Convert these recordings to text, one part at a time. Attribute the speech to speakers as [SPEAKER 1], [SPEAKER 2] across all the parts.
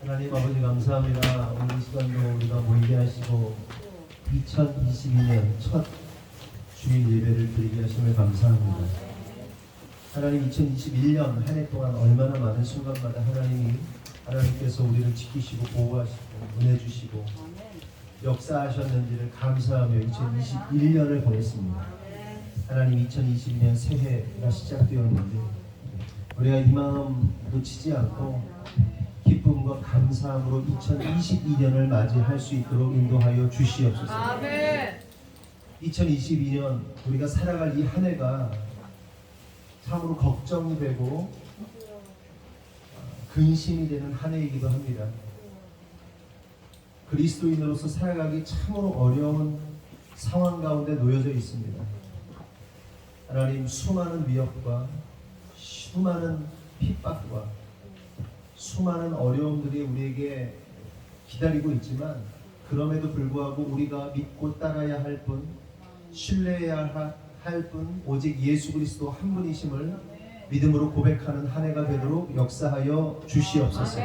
[SPEAKER 1] 하나님 아버지 감사합니다. 오늘 이 시간도 우리가 모이게 하시고 2022년 첫 주일 예배를 드리게 하심을 감사합니다. 하나님 2021년 한 해 동안 얼마나 많은 순간마다 하나님께서 우리를 지키시고 보호하시고 은혜 주시고 역사하셨는지를 감사하며 2021년을 보냈습니다. 하나님 2022년 새해가 시작되었는데 우리가 이 마음 놓치지 않고 기쁨과 감사함으로 2022년을 맞이할 수 있도록 인도하여 주시옵소서.
[SPEAKER 2] 아멘.
[SPEAKER 1] 2022년 우리가 살아갈 이 한 해가 참으로 걱정되고 근심이 되는 한 해이기도 합니다. 그리스도인으로서 살아가기 참으로 어려운 상황 가운데 놓여져 있습니다. 하나님, 수많은 위협과 수많은 핍박과 수많은 어려움들이 우리에게 기다리고 있지만 그럼에도 불구하고 우리가 믿고 따라야 할 분, 신뢰해야 할 분 오직 예수 그리스도 한 분이심을 믿음으로 고백하는 한 해가 되도록 역사하여 주시옵소서.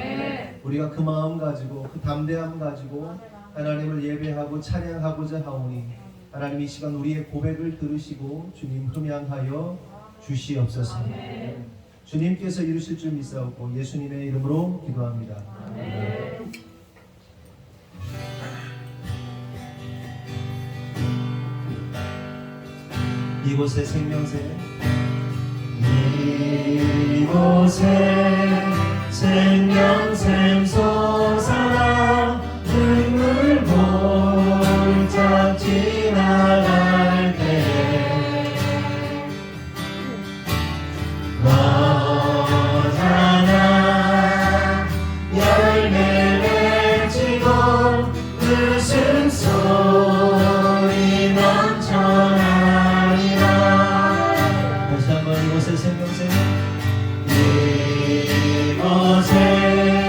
[SPEAKER 1] 우리가 그 마음 가지고 그 담대함 가지고 하나님을 예배하고 찬양하고자 하오니 하나님 이 시간 우리의 고백을 들으시고 주님 흠양하여 주시옵소서. 주님께서 이루실 줄 믿사옵고 예수님의 이름으로 기도합니다. 아멘. 이곳에 생명새, 이곳에 생명샘 솟아나 눈물 볼짝 지나갈 때 너잖아 열매 맺히고 웃음소리 넘쳐나리라. 다시 한번 이곳에 생명샘, 이곳에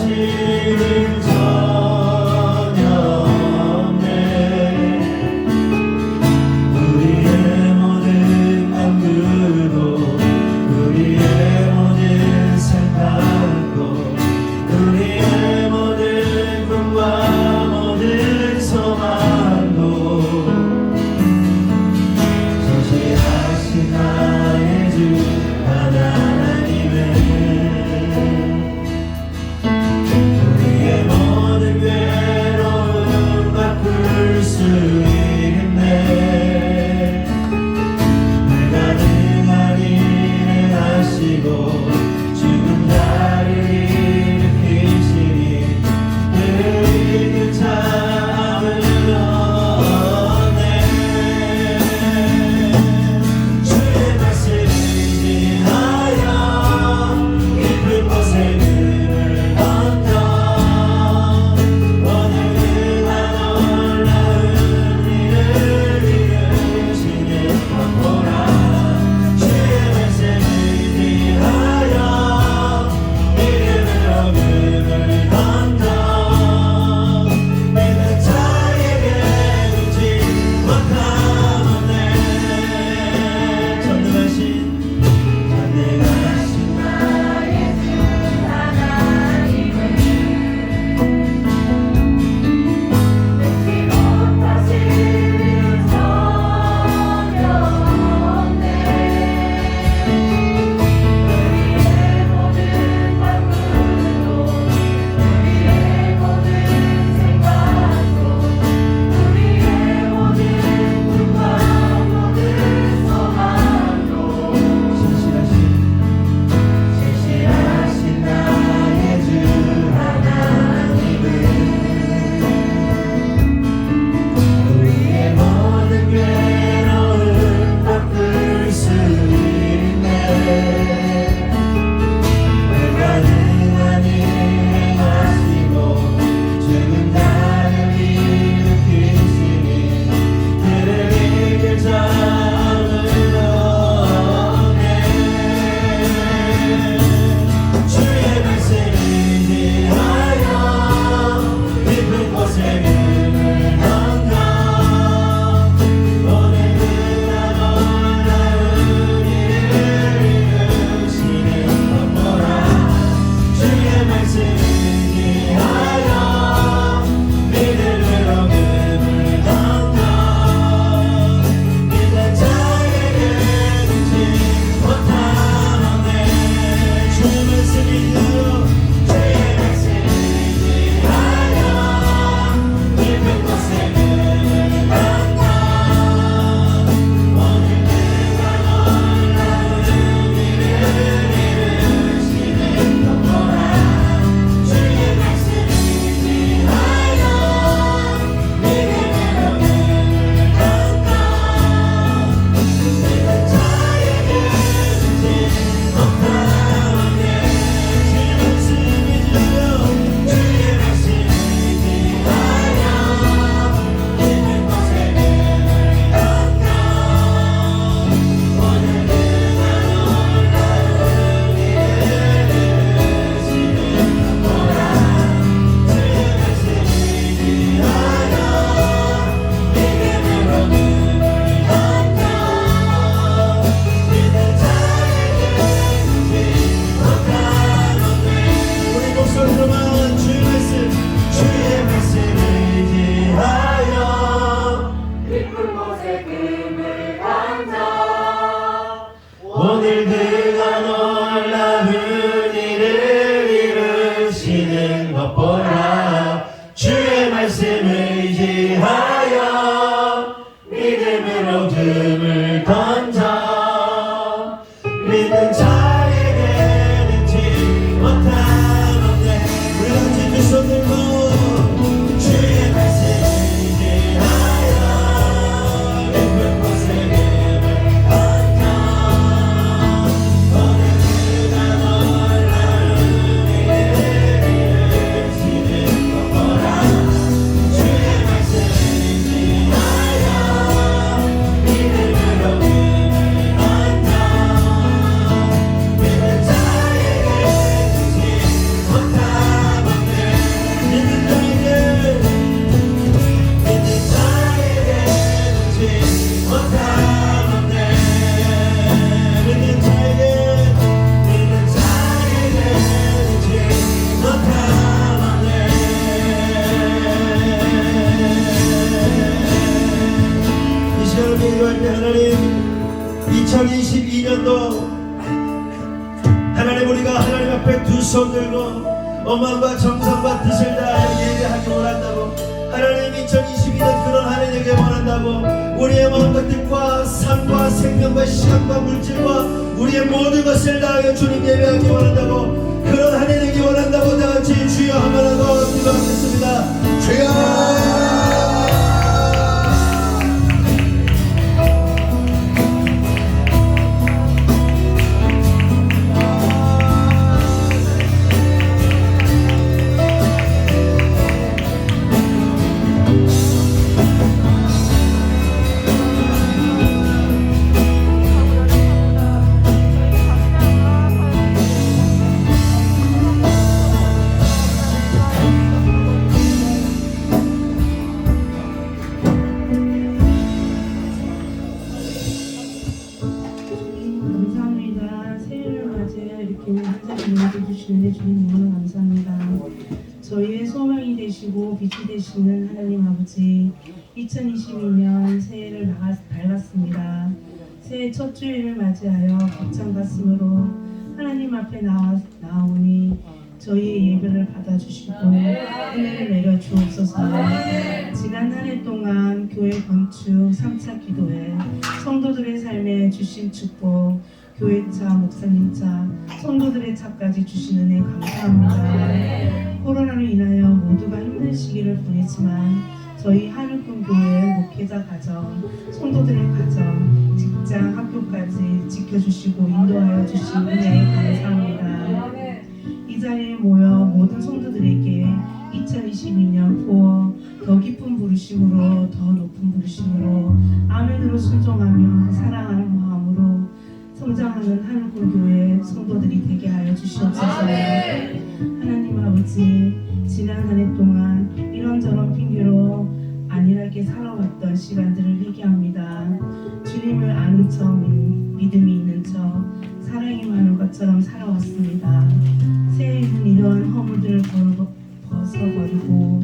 [SPEAKER 1] 다시는 전혀 없네. 우리의 모든 맘들도 우리의 모든 생각도 우리의 모든 꿈과 모든 소망도 진실하신 나의 주 하나님은 우리의 모든 괴로움 바꿀 수 있네. 불가능한 일을 하시고 죽은 자를 일으키시니 그를 이길 자는 없네. 주의 말씀을 의지하여 깊은 곳에 눈을 던져 오늘은 난 놀라운 일을 이루시는 것 보라. 주의 말씀을 의지하여 믿음으로 눈을 던져 믿는 자에게 눈치 못함 없네. 전능하신 나의 주 하나님은 능치 못하실 일은 전혀 없네. 우리의 모든 방문도 우리의 모든 생각도 우리의 모든 꿈과 모든 소망도 진실하신 나의 주 하나님은 우리의 모든 괴로움 바꿀 수 있네. 불가능한 일을 하시고 죽은 자를 일으키시니 그를 이길 자는 없네. 주의 말씀을 의지하여 깊은 곳에 눈을 던져 오늘은 나 놀라운 일을 이루시는 것 보라. 주의 말씀을 의지하여 믿음으로 눈을 던져 믿는 자에게 눈치 못함 없네. 주의 말씀이요 주의 말씀을 의지하여 깊은 곳에 눈을 던져 오늘은 나 놀라운 일을 이루시는 것 보라. 주의 말씀을 의지하여 믿음으로 눈을 던져 믿는 자에게 눈치 못함 없네. 주의 말씀이요 주의 말씀을 의지하여 깊은 곳에 눈을 던져 오늘은 나 놀라운 일을 이루시는 것 보라. 주의 말씀을 의지하여 믿음으로 눈을 던져 믿는 자에게 눈치 못함 없네. 우리 목소리로만 주의 말씀을 의지하여
[SPEAKER 2] 깊은 곳에 금을 던져
[SPEAKER 1] 오늘 그가 놀라운 일을 이루시는 것 보라. 주의 말씀을 의지하여 믿음으로 금을 던져 믿는 자에게 눈치 못함 없네. 우리 같이 두 손 들고 주의 말씀을 의지하여 깊은 곳에 금을 던져 오늘 그가 놀라운 일을 이루시는 두 손 들고 어마과 정성과 뜻을 다하여 예배하기 원한다고. 하나님 2022년 그런 한 해 되길 원한다고. 우리의 마음과 뜻과 삶과 생명과 시간과 물질과 우리의 모든 것을 다하여 주님 예배하기 원한다고. 그런 한 해 되길 원한다고. 다같이 주여 한번 하고 기도하겠습니다. 주여.
[SPEAKER 3] 주시는데 주님 너무 감사합니다. 저희의 소망이 되시고 빛이 되시는 하나님 아버지, 2022년 새해를 밝았습니다. 새해 첫 주일을 맞이하여 벅찬 가슴으로 하나님 앞에 나오니 저희의 예배를 받아주시고 은혜를 내려 주옵소서. 지난 한 해 동안 교회 건축 3차 기도회, 성도들의 삶에 주신 축복, 교회 차, 목사님 차, 성도들의 차까지 주신 은혜 감사합니다. 코로나로 인하여 모두가 힘든 시기를 보냈지만 저희 하늘꿈 교회 목회자 가정, 성도들의 가정, 직장, 학교까지 지켜주시고 인도하여 주신 은혜 감사합니다. 이 자리에 모여 모든 성도들에게 2022년 포어 더 깊은 부르심으로, 더 높은 부르심으로 아멘으로 순종하며 사랑하는 마음으로 성장하는 하늘꿈교회 성도들이 되게 하여 주시옵소서. 하나님 아버지, 지난 한 해 동안 이런저런 핑계로 안일하게 살아왔던 시간들을 회개합니다. 주님을 아는 척, 믿음이 있는 척, 사랑이 많은 것처럼 살아왔습니다. 새해에는 이러한 허물들을 벗어버리고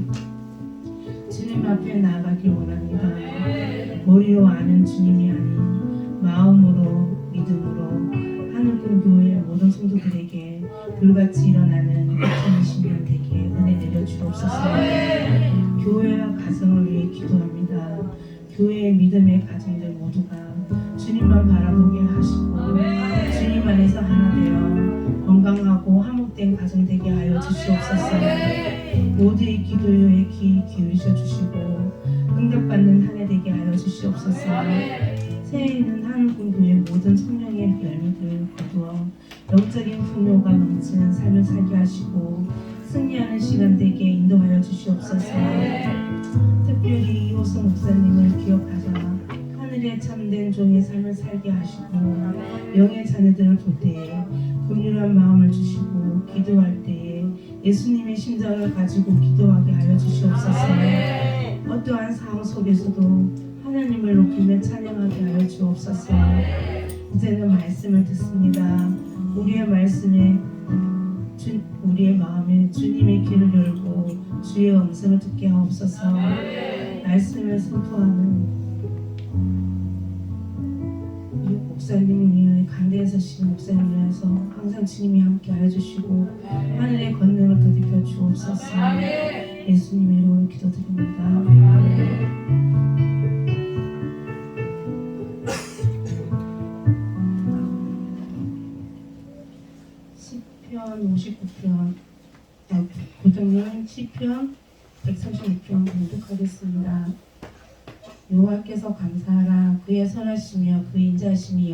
[SPEAKER 3] 주님 앞에 나아가길 원합니다. 머리로 아는 주님이 아닌 마음으로, 믿음으로 하늘꿈 교회의 모든 성도들에게 불같이 일어나는 2020년 되게 은혜 내려 주옵소서. 교회와 가정을 위해 기도합니다. 교회의 믿음의 가정들 모두가 주님만 바라보게 하시고 주님 안에서 하나 되어 건강하고 화목된 가정 되게 하여 주시옵소서. 모두의 기도에 귀 기울이셔 주시고 응답받는 한 해 되게 하여 주시옵소서. 새해에는 하늘꿈 교회 모든 성령의 열매들 거두어 영적인 풍요가 넘치는 삶을 살게 하시고 승리하는 시간 되게 인도하여 주시옵소서. 특별히 이호성 목사님을 기억하자 하늘에 참된 종의 삶을 살게 하시고 영의 자녀들을 볼 때에 긍휼한 마음을 주시고 기도할 때에 예수님의 심장을 가지고 기도하게 하여 주시옵소서. 어떠한 상황 속에서도 하나님을 높이며 찬양하게 하여 주옵소서. 이제는 말씀을 듣습니다. 우리의 마음에 주님의 귀를 열고 주의 음성을 듣게 하옵소서. 말씀을 선포하는 목사님을 위하여, 간대에 서시는 목사님을 위해서 항상 주님이 함께 하여 주시고 하늘의 권능을 더딥혀 주옵소서. 예수님의 이름으로 기도드립니다. 시편 59편, 고정님 시편 136편 공독하겠습니다. 여호와께서 감사하라. 그의 선하시며 그 인자하심이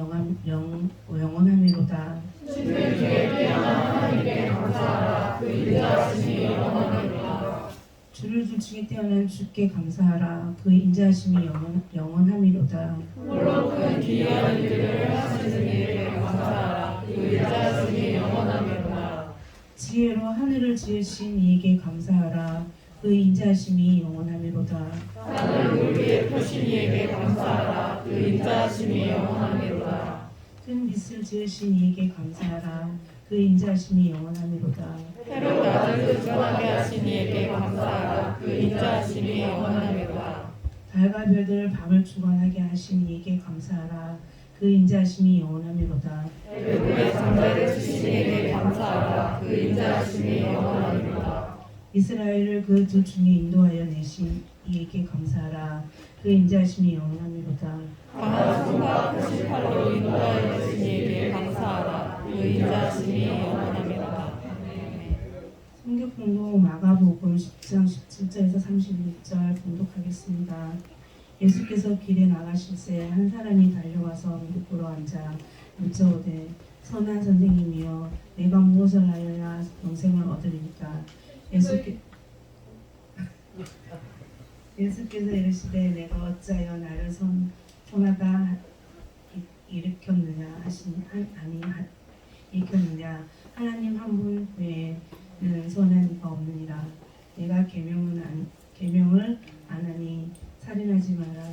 [SPEAKER 3] 영원하미로다. 주를 둘중에 태어난 주께 감사하라. 그 인자하심이 영원하미로다.
[SPEAKER 2] 물론 기이한 일들을 하시는 이에게 감사하라. 그 인자하심이 영원하미로다.
[SPEAKER 3] 지혜로 하늘을 지으신 이에게 감사하라. 그 인자하심이 영원하미로다.
[SPEAKER 2] 하늘 물 위에 푸신 이에게 감사하라. 그 인자하심이 영원하미로다.
[SPEAKER 3] 큰 빛을 지으신 이에게 감사하라. 그 인자하심이 영원하미로다.
[SPEAKER 2] 해로 낮을 드러나게 하신 이에게 감사하라. 그 인자하심이 영원하미로다.
[SPEAKER 3] 달과 별들을 밤을 주관하게 하신 이에게 감사하라. 그 인자하심이 영원하미로다.
[SPEAKER 2] 외국의 장자를 주신 이에게 감사하라. 그 인자하심이 영원하리로다.
[SPEAKER 3] 이스라엘을 그 두 중에 인도하여 내신 이에게 감사하라. 그 인자하심이 영원하리로다.
[SPEAKER 2] 강한 손과 크신 팔로 인도하여 주신 이에게 감사하라. 그 인자하심이 영원하리로다.
[SPEAKER 3] 성경 공동 마가복음 10장 17절에서 31절 봉독하겠습니다. 예수께서 길에 나가실새 한 사람이 달려와서 무릎 꿇어 앉아 묻자오되 선한 선생님이여 내가 무엇을 하여야 영생을 얻으리까? 예수께서 이르시되 내가 어찌하여 나를 선하다 일으켰느냐 하시니 일으켰느냐 하나님 한 분 외에는 선한 이가 없느니라. 내가 계명을 안 하니 살인하지 마라,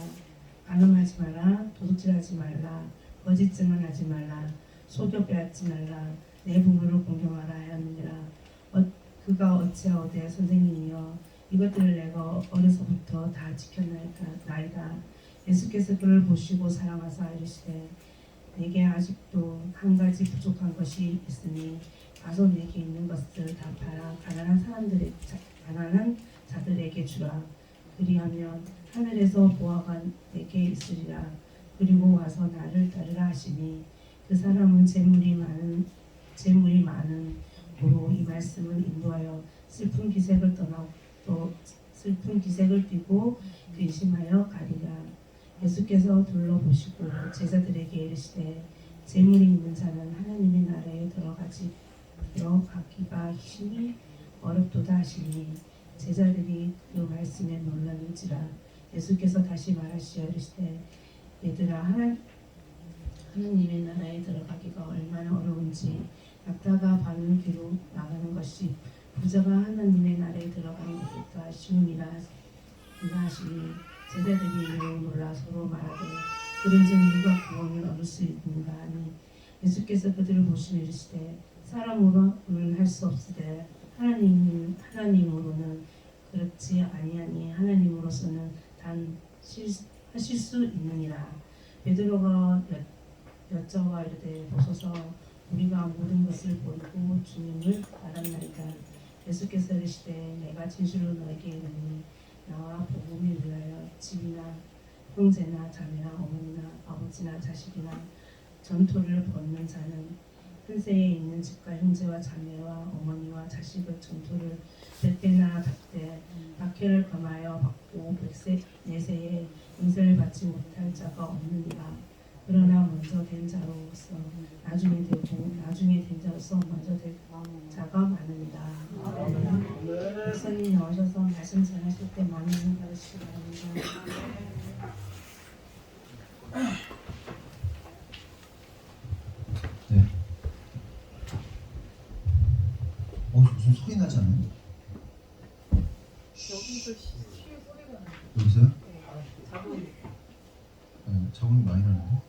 [SPEAKER 3] 간음하지 마라, 도둑질하지 말라, 거짓 증언하지 말라, 속여 빼앗지 말라, 내 부모를 공경하라 하였느니라. 그가 어찌하오되 선생님이여 이것들을 내가 어려서부터 다 지켰나이다. 예수께서 그를 보시고 사랑하사 이르시되 내게 아직도 한 가지 부족한 것이 있으니 가서 내게 있는 것을 다 팔아 가난한 자들에게 주라. 그리하면 하늘에서 보화가 내게 있으리라. 그리고 와서 나를 따르라 하시니 그 사람은 재물이 많은 고로 이 말씀을 인도하여 슬픈 기색을 띠고 근심하여 가리라. 예수께서 둘러보시고 제자들에게 이르시되 재물이 있는 자는 하나님의 나라에 들어가기가 힘이 어렵도다 하시니 제자들이 그 말씀에 놀라는지라. 예수께서 다시 말하시어 이르시되 얘들아 하나님의 나라에 들어가기가 얼마나 어려운지 낙타가 바늘 뒤로 나가는 것이 부자가 하나님의 나라에 들어가는 것보다 쉬우니라 하시니 제자들이 매우 놀라 서로 말하되 그런즉 누가 구원을 얻을 수 있는가 하니 예수께서 그들을 보시며 이르시되 사람으로는 할 수 없으되 하나님으로는 그렇지 아니하니 하나님으로서는 단 하실 수 있느니라. 베드로가 여짜와 이르되 보소서 우리가 모든 것을 버리고 주님을 따랐나이다. 예수께서 이르시되 내가 진실로 너에게 이르니 나와 복음을 위하여 집이나 형제나 자매나 어머니나 아버지나 자식이나 전토를 벌는 자는 한세에 있는 집과 형제와 자매와 어머니와 자식의 전토를 100배나 박해를 범하여 받고 100세에 은세를 받지 못할 자가 없느니라. 그러나 먼저 된 자로서 나중에 된 자로서 먼저 될 자가 많으니라. 목사님 나오셔서 말씀 전하실 때 많은 은혜 받으시기 바랍니다.
[SPEAKER 1] 네. 무슨 소리 나지 않아요?
[SPEAKER 4] 여기서 쉬는 소리가 나요.
[SPEAKER 1] 여기서요?
[SPEAKER 4] 자고
[SPEAKER 1] 적응이 많이 나는데.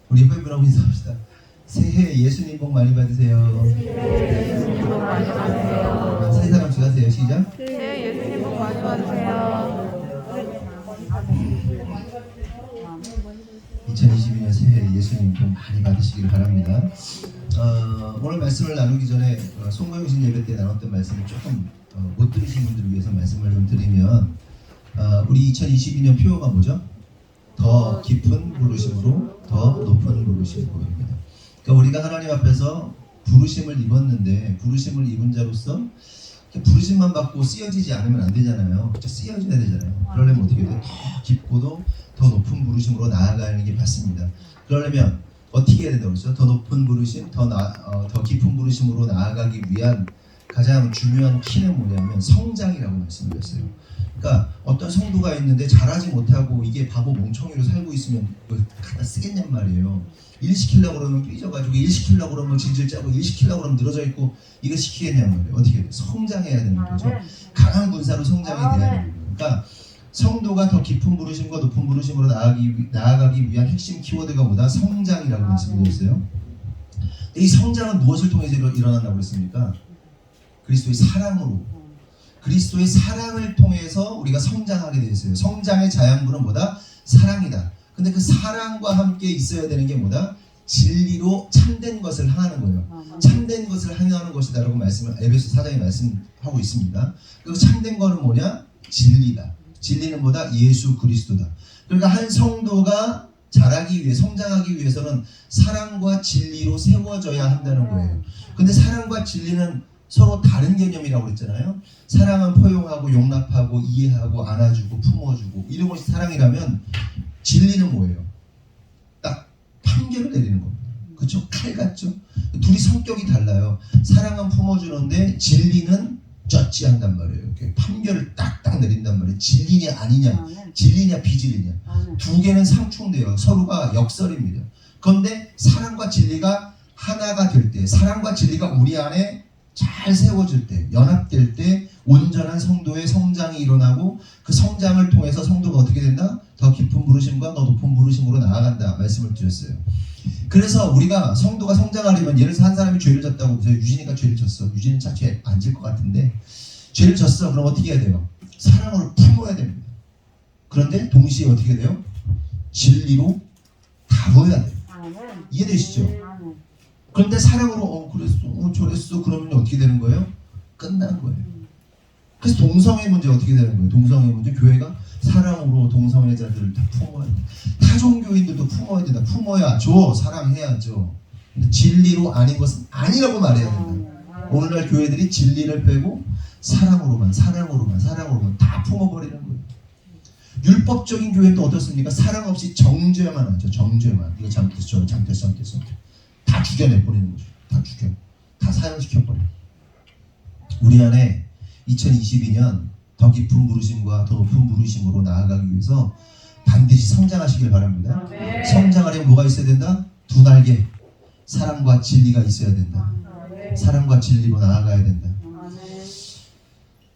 [SPEAKER 1] 우리 옆에 분하고 인사합시다. 새해 예수님 복 많이 받으세요.
[SPEAKER 2] 예수님 복 많이 받으세요.
[SPEAKER 1] 세 사람씩 하세요. 시작.
[SPEAKER 2] 새해 예수님 복 많이 받으세요.
[SPEAKER 1] 2022년 새해 예수님 복 많이 받으시길 바랍니다. 오늘 말씀을 나누기 전에 송구영신 예배 때 나눴던 말씀을 조금 못 들으신 분들을 위해서 말씀을 좀 드리면 우리 2022년 표어가 뭐죠? 더 깊은 부르심으로 더 높은 부르심으로입니다. 그러니까 우리가 하나님 앞에서 부르심을 입었는데 부르심을 입은 자로서 부르심만 받고 쓰여지지 않으면 안 되잖아요. 그렇죠? 쓰여져야 되잖아요. 그러려면 어떻게 돼요? 더 깊고도 더 높은 부르심으로 나아가는 게 맞습니다. 그러려면 어떻게 해야 된다고 그랬죠? 더 높은 부르심, 더 깊은 부르심으로 나아가기 위한 가장 중요한 키는 뭐냐면 성장이라고 말씀드렸어요. 그러니까 어떤 성도가 있는데 잘하지 못하고 이게 바보 멍청이로 살고 있으면 갖다 쓰겠냔 말이에요. 일 시키려고 그러면 삐져가지고 일 시키려고 그러면 질질 짜고 일 시키려고 그러면 늘어져 있고 이거 시키겠냔 말이에요. 어떻게 돼요? 성장해야 되는 거죠. 강한 군사로 성장이 돼야 되는 거예요. 그러니까 성도가 더 깊은 부르심과 높은 부르심으로 나아가기 위한 핵심 키워드가 뭐다? 성장이라고 말씀드렸어요. 이 성장은 무엇을 통해서 일어난다고 했습니까? 그리스도의 사랑으로. 그리스도의 사랑을 통해서 우리가 성장하게 되어 있어요. 성장의 자양분은 뭐다? 사랑이다. 근데 그 사랑과 함께 있어야 되는 게 뭐다? 진리로 참된 것을 향하는 거예요. 참된 것을 향하는 것이다라고 말씀을 에베소 4장에 말씀하고 있습니다. 그리고 참된 거는 뭐냐? 진리다. 진리는 뭐다? 예수 그리스도다. 그러니까 한 성도가 자라기 위해 성장하기 위해서는 사랑과 진리로 세워져야 한다는 거예요. 근데 사랑과 진리는 서로 다른 개념이라고 그랬잖아요. 사랑은 포용하고 용납하고 이해하고 안아주고 품어주고 이런 것이 사랑이라면 진리는 뭐예요? 딱 판결을 내리는 겁니다. 그렇죠? 칼 같죠? 둘이 성격이 달라요. 사랑은 품어주는데 진리는 쩌찌한단 말이에요. 이렇게 판결을 딱딱 내린단 말이에요. 진리냐 아니냐, 진리냐 비진리냐. 두 개는 상충돼요. 서로가 역설입니다. 그런데 사랑과 진리가 하나가 될 때, 사랑과 진리가 우리 안에 잘 세워질 때, 연합될 때 온전한 성도의 성장이 일어나고 그 성장을 통해서 성도가 어떻게 된다? 더 깊은 부르심과 더 높은 부르심으로 나아간다 말씀을 드렸어요. 그래서 우리가 성도가 성장하려면 예를 들어서 한 사람이 죄를 졌다고 보세요. 유진이가 죄를 졌어. 유진이는 죄 안 질 것 같은데 죄를 졌어. 그럼 어떻게 해야 돼요? 사랑으로 품어야 됩니다. 그런데 동시에 어떻게 돼요? 진리로 다뤄야 돼요. 이해되시죠? 그런데 사랑으로 그랬어 저랬어 그러면 어떻게 되는 거예요? 끝난 거예요. 그래서 동성애 문제 어떻게 되는 거예요? 동성애 문제 교회가 사랑으로 동성애자들을 다 품어야 돼. 타종교인들도 품어야 된다. 품어야죠. 사랑해야죠. 근데 진리로 아닌 것은 아니라고 말해야 된다. 오늘날 교회들이 진리를 빼고 사랑으로만 다 품어버리는 거예요. 율법적인 교회는 또 어떻습니까? 사랑 없이 정죄만 하죠. 정죄만. 이거 잘못했어. 다 죽여내버리는 거죠. 다 죽여. 다 사형시켜버려. 우리 안에 2022년 더 깊은 부르심과 더 높은 부르심으로 나아가기 위해서 반드시 성장하시길 바랍니다. 성장하려면 뭐가 있어야 된다? 두 날개. 사랑과 진리가 있어야 된다. 사랑과 진리로 나아가야 된다.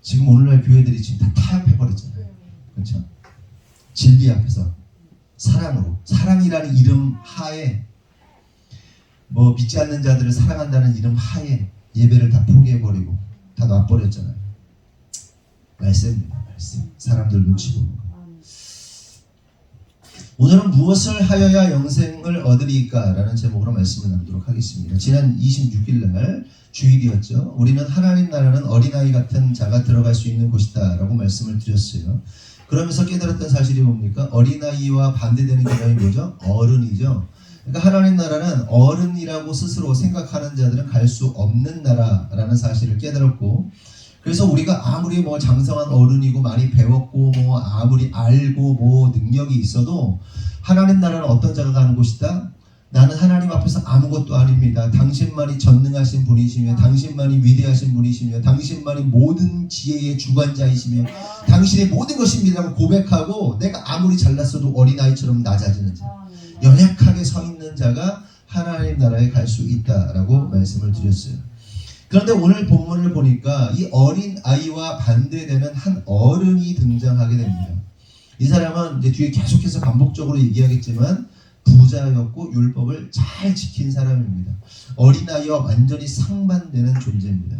[SPEAKER 1] 지금 오늘날 교회들이 지금 다 타협해버렸잖아요. 그렇죠? 진리 앞에서 사랑으로, 사랑이라는 이름 하에 뭐 믿지 않는 자들을 사랑한다는 이름 하에 예배를 다 포기해버리고 다 놔버렸잖아요. 말씀입니다. 말씀. 사람들 눈치 보는 거. 오늘은 무엇을 하여야 영생을 얻으리까? 라는 제목으로 말씀을 나누도록 하겠습니다. 지난 26일 날 주일이었죠. 우리는 하나님 나라는 어린아이 같은 자가 들어갈 수 있는 곳이다 라고 말씀을 드렸어요. 그러면서 깨달았던 사실이 뭡니까? 어린아이와 반대되는 개념이 뭐죠? 어른이죠. 그러니까 하나님 나라는 어른이라고 스스로 생각하는 자들은 갈 수 없는 나라라는 사실을 깨달았고, 그래서 우리가 아무리 뭐 장성한 어른이고 많이 배웠고 뭐 아무리 알고 뭐 능력이 있어도 하나님 나라는 어떤 자가 가는 곳이다? 나는 하나님 앞에서 아무것도 아닙니다. 당신만이 전능하신 분이시며 당신만이 위대하신 분이시며 당신만이 모든 지혜의 주관자이시며 당신의 모든 것입니다라고 고백하고 내가 아무리 잘났어도 어린아이처럼 낮아지는 자, 연약하게 서 있는 자가 하나님 나라에 갈 수 있다라고 말씀을 드렸어요. 그런데 오늘 본문을 보니까 이 어린 아이와 반대되는 한 어른이 등장하게 됩니다. 이 사람은 이제 뒤에 계속해서 반복적으로 얘기하겠지만 부자였고 율법을 잘 지킨 사람입니다. 어린 아이와 완전히 상반되는 존재입니다.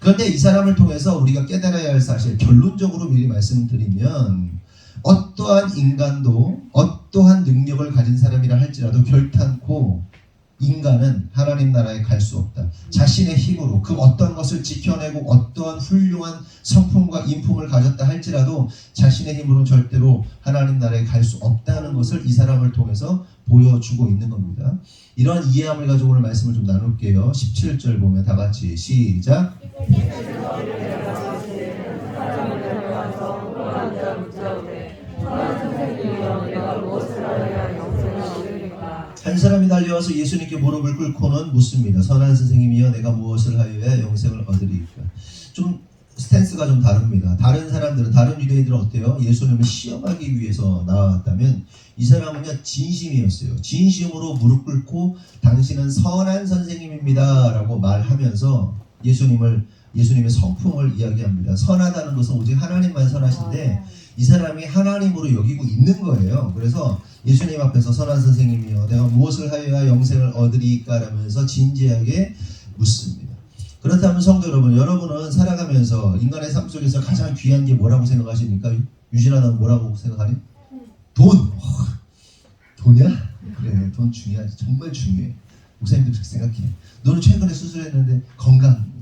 [SPEAKER 1] 그런데 이 사람을 통해서 우리가 깨달아야 할 사실, 결론적으로 미리 말씀드리면 어떠한 인간도 어떠한 능력을 가진 사람이라 할지라도 결탄코 인간은 하나님 나라에 갈 수 없다. 자신의 힘으로 그 어떤 것을 지켜내고 어떠한 훌륭한 성품과 인품을 가졌다 할지라도 자신의 힘으로 절대로 하나님 나라에 갈 수 없다는 것을 이 사람을 통해서 보여주고 있는 겁니다. 이러한 이해함을 가지고 오늘 말씀을 좀 나눌게요. 17절 보면 다 같이 시작. 한 사람이 달려와서 예수님께 무릎을 꿇고는 묻습니다. 선한 선생님이여 내가 무엇을 하여야 영생을 얻으리까? 좀 스탠스가 좀 다릅니다. 다른 사람들은, 다른 유대인들은 어때요? 예수님을 시험하기 위해서 나왔다면 이 사람은요 진심이었어요. 진심으로 무릎 꿇고 당신은 선한 선생님입니다 라고 말하면서 예수님의 성품을 이야기합니다. 선하다는 것은 오직 하나님만 선하신데 이 사람이 하나님으로 여기고 있는 거예요. 그래서 예수님 앞에서 선한 선생님이여 내가 무엇을 하여야 영생을 얻으리까? 라면서 진지하게 묻습니다. 그렇다면 성도 여러분, 여러분은 살아가면서 인간의 삶 속에서 가장 귀한 게 뭐라고 생각하십니까? 유진아, 넌 뭐라고 생각하니? 돈! 돈이야? 그래, 돈 중요하지. 정말 중요해. 목사님도 그렇게 생각해. 너는 최근에 수술했는데 건강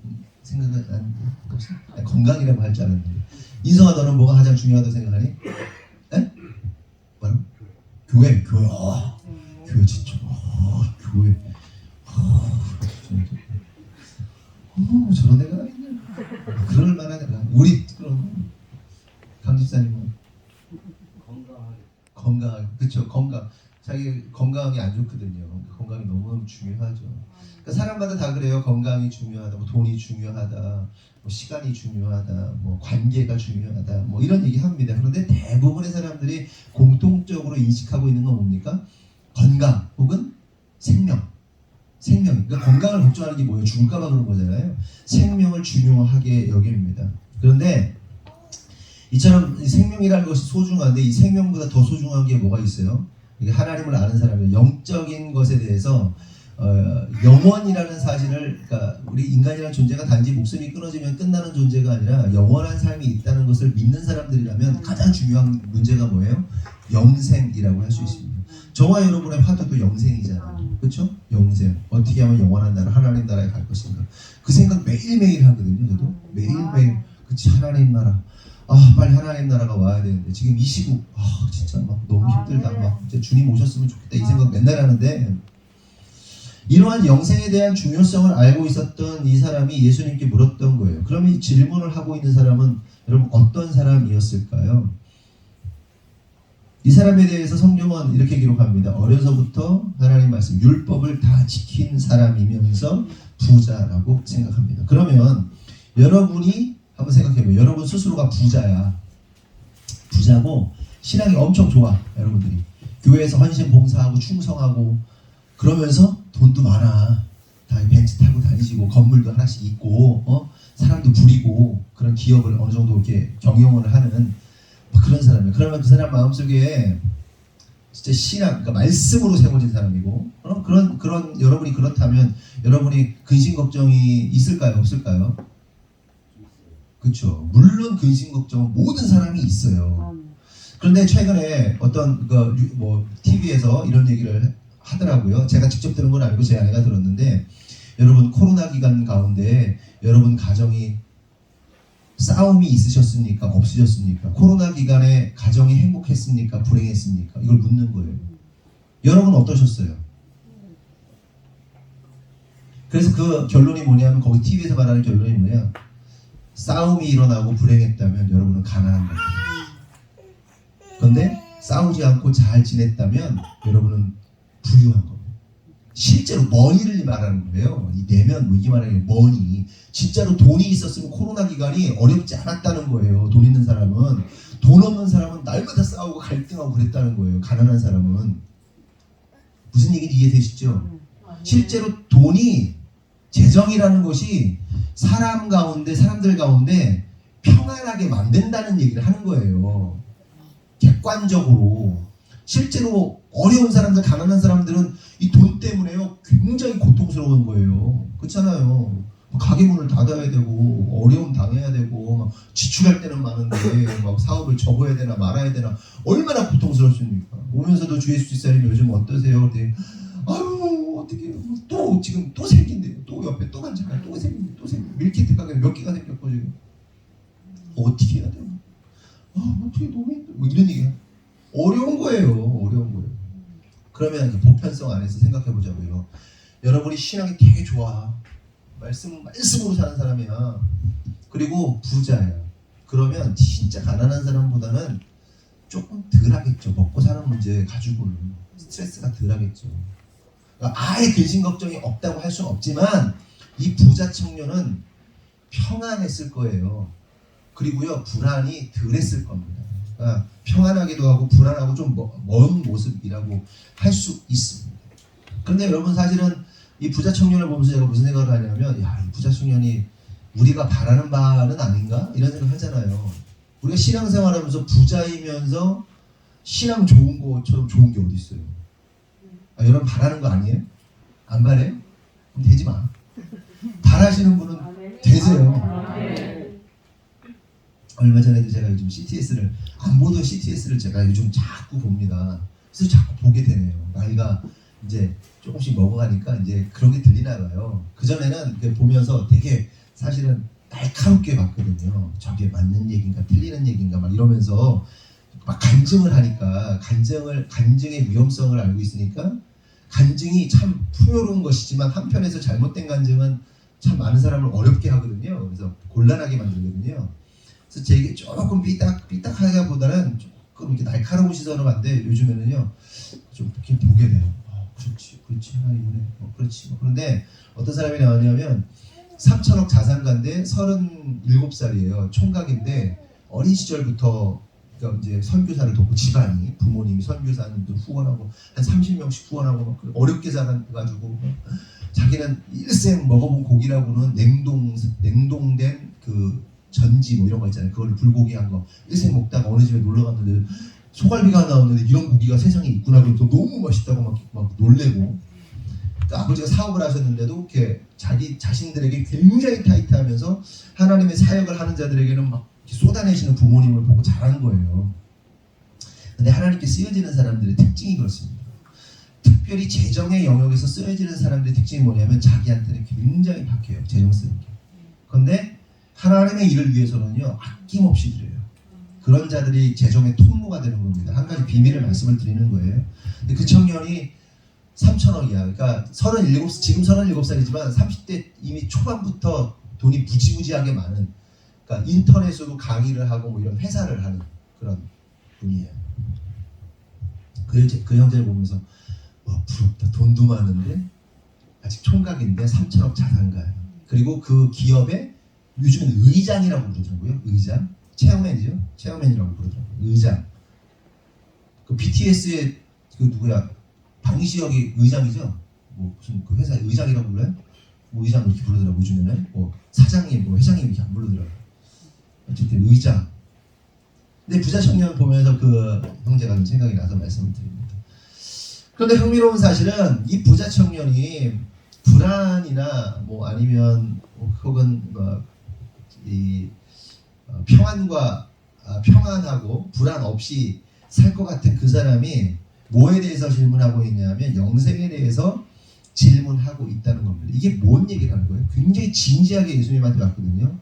[SPEAKER 1] 생각은 안 없어? 아니, 건강이라고 할 줄 알았는데. 인성아, 너는 뭐가 가장 중요하다고 생각하니? 에? 뭐라고? 교회. 교회 진짜. 교회. 저런 애가 있냐? 그럴 만한 애가. 우리 그런 강집사님은 건강하게. 그렇죠. 건강. 자기 건강이 안 좋거든요. 건강이 너무 중요하죠. 그러니까 사람마다 다 그래요. 건강이 중요하다, 뭐 돈이 중요하다, 뭐 시간이 중요하다, 뭐 관계가 중요하다, 뭐 이런 얘기 합니다. 그런데 대부분의 사람들이 공통적으로 인식하고 있는 건 뭡니까? 건강 혹은 생명. 그러니까 건강을 걱정하는 게 뭐예요? 죽을까봐 그런 거잖아요. 생명을 중요하게 여깁니다. 그런데 이처럼 생명이라는 것이 소중한데 이 생명보다 더 소중한 게 뭐가 있어요? 이게 하나님을 아는 사람이 영적인 것에 대해서 영원이라는 사실을, 그러니까 우리 인간이라는 존재가 단지 목숨이 끊어지면 끝나는 존재가 아니라 영원한 삶이 있다는 것을 믿는 사람들이라면 가장 중요한 문제가 뭐예요? 영생이라고 할 수 있습니다. 저와 여러분의 화두도 영생이잖아요. 그렇죠? 영생. 어떻게 하면 영원한 나라, 하나님 나라에 갈 것인가. 그 생각 매일매일 하거든요. 저도 매일매일. 그치, 하나님 나라. 빨리 하나님 나라가 와야 되는데 지금 이 시국 진짜 막 너무 힘들다. 막 진짜 주님 오셨으면 좋겠다 이 생각 맨날 하는데, 이러한 영생에 대한 중요성을 알고 있었던 이 사람이 예수님께 물었던 거예요. 그럼 이 질문을 하고 있는 사람은 여러분 어떤 사람이었을까요? 이 사람에 대해서 성경은 이렇게 기록합니다. 어려서부터 하나님 말씀 율법을 다 지킨 사람이면서 부자라고 생각합니다. 그러면 여러분이 한번 생각해보세요. 여러분 스스로가 부자야. 부자고 신앙이 엄청 좋아. 여러분들이 교회에서 헌신 봉사하고 충성하고 그러면서 돈도 많아. 다 벤츠 타고 다니시고 건물도 하나씩 있고 사람도 부리고 그런 기업을 어느 정도 이렇게 경영을 하는 그런 사람이에요. 그러면 그 사람 마음속에 진짜 신앙, 그러니까 말씀으로 세워진 사람이고 그런 여러분이 그렇다면 여러분이 근심 걱정이 있을까요? 없을까요? 그렇죠. 물론 근심 걱정은 모든 사람이 있어요. 그런데 최근에 어떤 TV에서 이런 얘기를 하더라고요. 제가 직접 들은 건 아니고 제 아내가 들었는데, 여러분 코로나 기간 가운데 여러분 가정이 싸움이 있으셨습니까? 없으셨습니까? 코로나 기간에 가정이 행복했습니까? 불행했습니까? 이걸 묻는 거예요. 여러분 어떠셨어요? 그래서 그 결론이 뭐냐면, 거기 TV에서 말하는 결론이 뭐냐? 싸움이 일어나고 불행했다면 여러분은 가난한 거예요. 그런데 싸우지 않고 잘 지냈다면 여러분은 부유한 겁니다. 실제로 머니를 말하는 거예요. 이 내면 이게 말하는 게 머니. 진짜로 돈이 있었으면 코로나 기간이 어렵지 않았다는 거예요. 돈 있는 사람은. 돈 없는 사람은 날마다 싸우고 갈등하고 그랬다는 거예요. 가난한 사람은. 무슨 얘기인지 이해되시죠? 실제로 돈이, 재정이라는 것이 사람들 가운데 평안하게 만든다는 얘기를 하는 거예요. 객관적으로. 실제로 어려운 사람들, 가난한 사람들은 이 돈 때문에요 굉장히 고통스러운 거예요. 그렇잖아요. 가게문을 닫아야 되고 어려움 당해야 되고 막 지출할 때는 많은데 막 사업을 접어야 되나 말아야 되나 얼마나 고통스럽습니까? 오면서도 주 예수 집사님 요즘 어떠세요? 그랬더니 아유 어떻게 또 지금 또 생긴대요. 또 옆에 또 간장가 또 생긴대. 또 생긴대. 밀키트 가게 몇 개가 생겼고 지금 어떻게 해야 돼요? 어떻게 너무 힘들어. 뭐 이런 얘기야. 어려운 거예요. 어려운 거예요. 그러면 그 보편성 안에서 생각해 보자고요. 여러분이 신앙이 되게 좋아. 말씀으로 사는 사람이야. 그리고 부자야. 그러면 진짜 가난한 사람보다는 조금 덜 하겠죠. 먹고 사는 문제 가지고는 스트레스가 덜 하겠죠. 그러니까 아예 근심 걱정이 없다고 할 수는 없지만 이 부자 청년은 평안했을 거예요. 그리고요 불안이 덜 했을 겁니다. 그러니까 평안하기도 하고 불안하고 좀 먼 모습이라고 할 수 있습니다. 그런데 여러분 사실은 이 부자 청년을 보면서 제가 무슨 생각을 하냐면, 야, 이 부자 청년이 우리가 바라는 바는 아닌가? 이런 생각을 하잖아요. 우리가 신앙생활하면서 부자이면서 신앙 좋은 것처럼 좋은 게 어디 있어요? 여러분 바라는 거 아니에요? 안 바래요? 그럼 되지 마. 바라시는 분은 되세요. 얼마 전에도 제가 요즘 CTS를 안 보던 CTS를 제가 요즘 자꾸 봅니다. 그래서 자꾸 보게 되네요. 나이가 이제 조금씩 먹어가니까 이제 그런 게 들리나 봐요. 그전에는 보면서 되게 사실은 날카롭게 봤거든요. 저게 맞는 얘기인가 틀리는 얘기인가 막 이러면서 막 간증을 하니까 간증의 위험성을 알고 있으니까 간증이 참 풍요로운 것이지만 한편에서 잘못된 간증은 참 많은 사람을 어렵게 하거든요. 그래서 곤란하게 만들거든요. 그래서 제게 조금 삐딱하기보다는 조금 이렇게 날카로운 시선으로 봤는데 요즘에는요 좀 이렇게 보게 돼요. 그렇지 하나님은 그렇지. 그런데 어떤 사람이 나왔냐면 3천억 자산가인데 37살이에요. 총각인데 어린 시절부터 그러니까 이제 선교사를 돕고 집안이 부모님이 선교사님도 후원하고 한 30명씩 후원하고 막 어렵게 살아가지고 자기는 일생 먹어본 고기라고는 냉동된 그 전지 뭐 이런 거 있잖아요. 그걸 불고기한 거 일생 먹다가 어느 집에 놀러 갔는데 소갈비가 나오는데 이런 고기가 세상에 있구나 그러면서 너무 맛있다고 막 놀래고 그러니까 아버지가 사업을 하셨는데도 이렇게 자기 자신들에게 굉장히 타이트하면서 하나님의 사역을 하는 자들에게는 막 쏟아내시는 부모님을 보고 자란 거예요. 근데 하나님께 쓰여지는 사람들의 특징이 그렇습니다. 특별히 재정의 영역에서 쓰여지는 사람들의 특징이 뭐냐면 자기한테는 굉장히 박해요. 재정 쓰는 게. 그런데 하나님의 일을 위해서는요 아낌없이 드려요. 그런 자들이 재정의 통로가 되는 겁니다. 한 가지 비밀을 말씀을 드리는 거예요. 근데 그 청년이 3천억이야. 그러니까 지금 37살이지만 30대 이미 초반부터 돈이 무지무지하게 많은 그러니까 인터넷으로 강의를 하고 뭐 이런 회사를 하는 그런 분이에요. 그 형제를 보면서 와 부럽다. 돈도 많은데 아직 총각인데 3천억 자산가예요. 그리고 그 기업의 요즘은 의장이라고 부르더라고요. 의장. 체어맨이죠. 체어맨이라고 부르더라고요. 의장. 그 BTS의 그 누구야? 방시혁이 의장이죠. 뭐 무슨 그 회사 의장이라고 불러요? 뭐 의장 이렇게 부르더라고요. 요즘에는 뭐 사장님, 뭐 회장님 이렇게 안 부르더라고요. 어쨌든 의장. 근데 부자 청년 보면서 그 형제가 좀 생각이 나서 말씀을 드립니다. 그런데 흥미로운 사실은 이 부자 청년이 불안이나 뭐 아니면 혹은 이 평안하고 불안 없이 살 것 같은 그 사람이 뭐에 대해서 질문하고 있냐면 영생에 대해서 질문하고 있다는 겁니다. 이게 뭔 얘기를 하는 거예요? 굉장히 진지하게 예수님한테 왔거든요.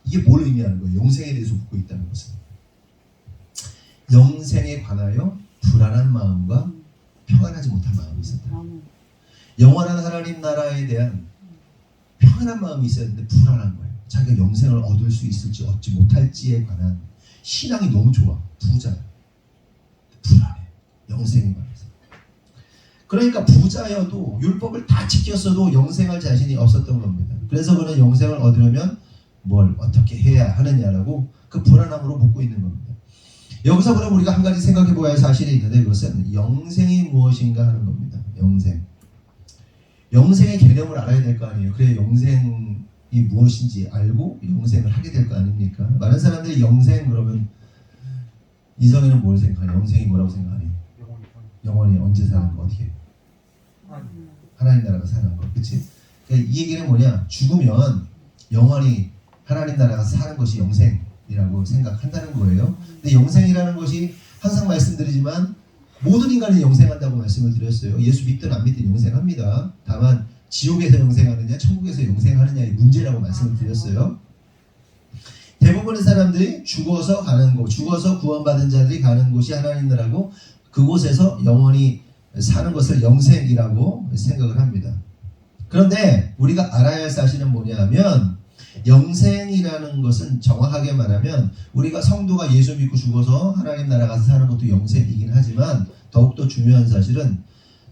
[SPEAKER 1] 이게 뭘 의미하는 거예요? 영생에 대해서 묻고 있다는 것은. 영생에 관하여 불안한 마음과 평안하지 못한 마음이 있었다. 영원한 하나님 나라에 대한 평안한 마음이 있어야 되는데 불안한 거예요. 자기가 영생을 얻을 수 있을지 얻지 못할지에 관한 신앙이 너무 좋아. 부자야. 불안해. 영생에 관해서. 그러니까 부자여도 율법을 다 지켰어도 영생할 자신이 없었던 겁니다. 그래서 그는 영생을 얻으려면 뭘 어떻게 해야 하느냐라고 그 불안함으로 묻고 있는 겁니다. 여기서 그럼 우리가 한 가지 생각해 보아야 할 사실이 있는데 그것은 영생이 무엇인가 하는 겁니다. 영생. 영생의 개념을 알아야 될 거 아니에요. 그래 영생이 무엇인지 알고 영생을 하게 될 거 아닙니까? 많은 사람들이 영생 그러면 이성이는 뭘 생각하냐? 영생이 뭐라고 생각하니? 영원히 언제 사는 거 어떻게? 하나님 나라가 사는 거, 그렇지? 그러니까 이 얘기는 뭐냐? 죽으면 영원히 하나님 나라가 사는 것이 영생이라고 생각한다는 거예요. 근데 영생이라는 것이 항상 말씀드리지만 모든 인간이 영생한다고 말씀을 드렸어요. 예수 믿든 안 믿든 영생합니다. 다만 지옥에서 영생하느냐 천국에서 영생하느냐의 문제라고 말씀을 드렸어요. 대부분의 사람들이 죽어서 가는 곳, 죽어서 구원받은 자들이 가는 곳이 하나님 나라고 그곳에서 영원히 사는 것을 영생이라고 생각을 합니다. 그런데 우리가 알아야 할 사실은 뭐냐면 영생이라는 것은 정확하게 말하면 우리가 성도가 예수 믿고 죽어서 하나님 나라 가서 사는 것도 영생이긴 하지만 더욱더 중요한 사실은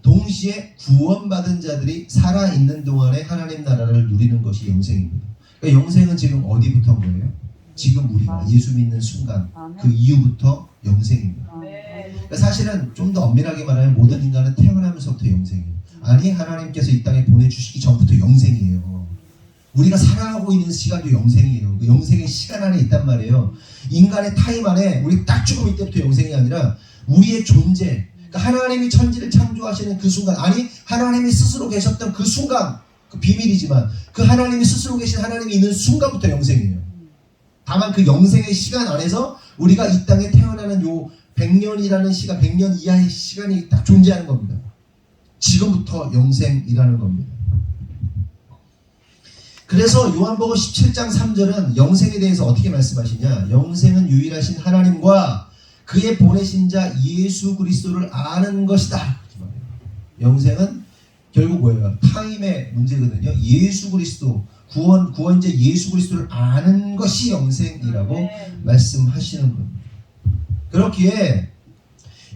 [SPEAKER 1] 동시에 구원받은 자들이 살아있는 동안에 하나님 나라를 누리는 것이 영생입니다. 그러니까 영생은 지금 어디부터인 거예요? 지금 우리가 예수 믿는 순간 그 이후부터 영생입니다. 그러니까 사실은 좀 더 엄밀하게 말하면 모든 인간은 태어나면서부터 영생이에요. 아니 하나님께서 이 땅에 보내주시기 전부터 영생이에요. 우리가 살아가고 있는 시간도 영생이에요. 그 영생의 시간 안에 있단 말이에요. 인간의 타임 안에 우리 딱 죽음 이때부터 영생이 아니라 우리의 존재, 그러니까 하나님이 천지를 창조하시는 그 순간, 아니 하나님이 스스로 계셨던 그 순간, 그 비밀이지만 그 하나님이 스스로 계신 하나님이 있는 순간부터 영생이에요. 다만 그 영생의 시간 안에서 우리가 이 땅에 태어나는 요 100년이라는 시간, 100년 이하의 시간이 딱 존재하는 겁니다. 지금부터 영생이라는 겁니다. 그래서 요한복음 17장 3절은 영생에 대해서 어떻게 말씀하시냐? 영생은 유일하신 하나님과 그의 보내신 자 예수 그리스도를 아는 것이다. 영생은 결국 뭐예요? 타임의 문제거든요. 예수 그리스도, 구원자 예수 그리스도를 아는 것이 영생이라고 말씀하시는 겁니다. 그렇기에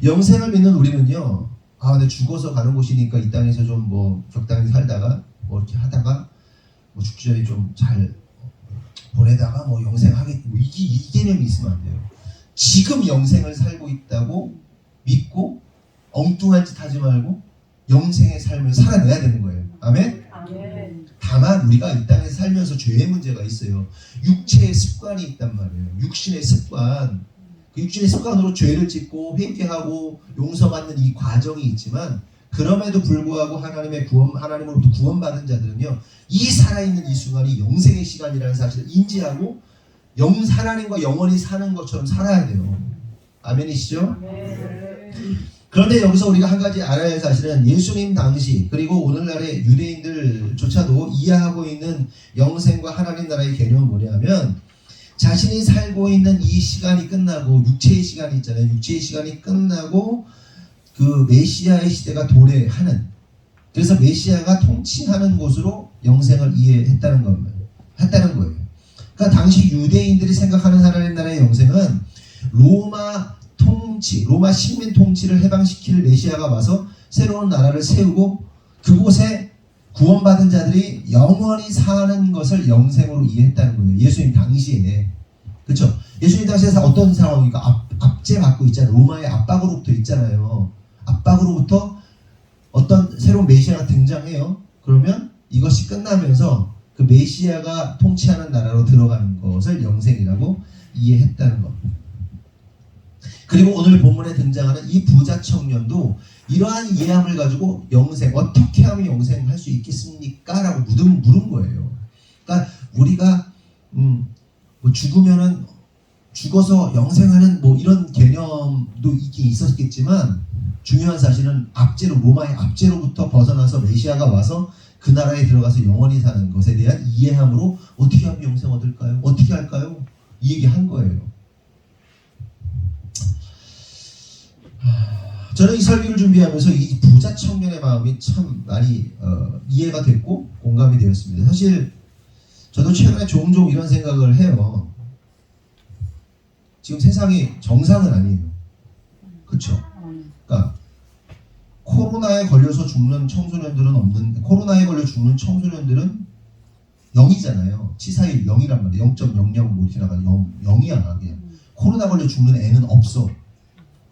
[SPEAKER 1] 영생을 믿는 우리는요, 근데 죽어서 가는 곳이니까 이 땅에서 좀 뭐 적당히 살다가 뭐 이렇게 하다가 뭐 죽기 전에 좀 잘 보내다가 뭐 영생하겠, 뭐 이 개념이 있으면 안 돼요. 지금 영생을 살고 있다고 믿고 엉뚱한 짓 하지 말고 영생의 삶을 살아내야 되는 거예요. 아멘? 다만 우리가 이 땅에서 살면서 죄의 문제가 있어요. 육체의 습관이 있단 말이에요. 육신의 습관. 그 육신의 습관으로 죄를 짓고 회개하고 용서받는 이 과정이 있지만, 그럼에도 불구하고 하나님으로부터 구원받은 자들은요, 이 살아있는 이 순간이 영생의 시간이라는 사실을 인지하고 하나님과 영원히 사는 것처럼 살아야 돼요. 아멘이시죠? 그런데 여기서 우리가 한 가지 알아야 할 사실은 예수님 당시 그리고 오늘날의 유대인들조차도 이해하고 있는 영생과 하나님 나라의 개념은 뭐냐면, 자신이 살고 있는 이 시간이 끝나고 육체의 시간이 있잖아요. 육체의 시간이 끝나고 그 메시아의 시대가 도래하는, 그래서 메시아가 통치하는 곳으로 영생을 이해했다는 겁니다. 했다는 거예요. 그러니까 당시 유대인들이 생각하는 하나님 나라의 영생은 로마 식민 통치를 해방시킬 메시아가 와서 새로운 나라를 세우고 그곳에 구원받은 자들이 영원히 사는 것을 영생으로 이해했다는 거예요. 예수님 당시에. 그렇죠? 예수님 당시에서 어떤 상황이니까 압제받고 있잖아요. 로마의 압박으로부터 있잖아요. 압박으로부터 어떤 새로운 메시아가 등장해요. 그러면 이것이 끝나면서 그 메시아가 통치하는 나라로 들어가는 것을 영생이라고 이해했다는 겁니다. 그리고 오늘 본문에 등장하는 이 부자 청년도 이러한 이해함을 가지고 영생, 어떻게 하면 영생할 수 있겠습니까? 라고 물은 거예요. 그러니까 우리가 뭐 죽으면은 죽어서 영생하는 뭐 이런 개념도 있긴 있었겠지만, 중요한 사실은 로마의 압제로부터 벗어나서 메시아가 와서 그 나라에 들어가서 영원히 사는 것에 대한 이해함으로 어떻게 하면 영생 얻을까요? 어떻게 할까요? 이 얘기 한 거예요. 저는 이 설교를 준비하면서 이 부자 청년의 마음이 참 많이 이해가 됐고 공감이 되었습니다. 사실 저도 최근에 종종 이런 생각을 해요. 지금 세상이 정상은 아니에요. 그렇죠? 그러니까 코로나에 걸려서 죽는 청소년들은 없는데, 코로나에 걸려 죽는 청소년들은 0이잖아요. 치사율 0이란 말이에요. 0.00 뭐 이렇게 나가 0이야 그냥. 코로나 걸려 죽는 애는 없어.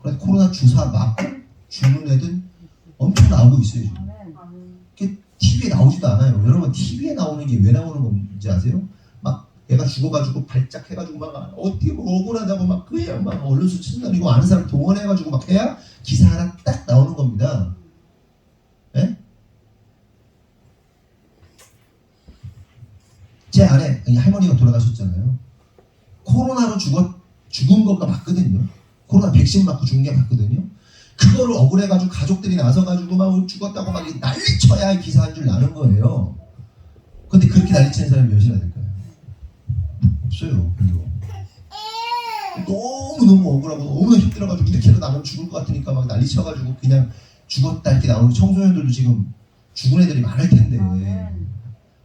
[SPEAKER 1] 그래서 코로나 주사 맞고 죽는 애들 엄청 나오고 있어요 지금. 그게 TV에 나오지도 않아요. 여러분 TV에 나오는 게 왜 나오는 건지 아세요? 막 애가 죽어가지고 발작해가지고 막 어떻게 뭐 억울하다고 막 그냥 막 언론수 친다리고 아는 사람 동원해가지고 막 해야 기사 하나 딱 나오는 겁니다. 예? 제 아내 할머니가 돌아가셨잖아요. 코로나로 죽은 것가 맞거든요. 코로나 백신 맞고 죽은 게 맞거든요. 그거를 억울해가지고 가족들이 나서가지고 막 죽었다고 막 난리쳐야 기사 한 줄 나는 거예요. 근데 그렇게 난리치는 사람이 몇이나 될까요? 없어요. 그리고 너무 억울하고 너무 힘들어가지고 이렇게도 나면 죽을 것 같으니까 막 난리쳐가지고 그냥 죽었다 이렇게 나오는 청소년들도 지금 죽은 애들이 많을 텐데,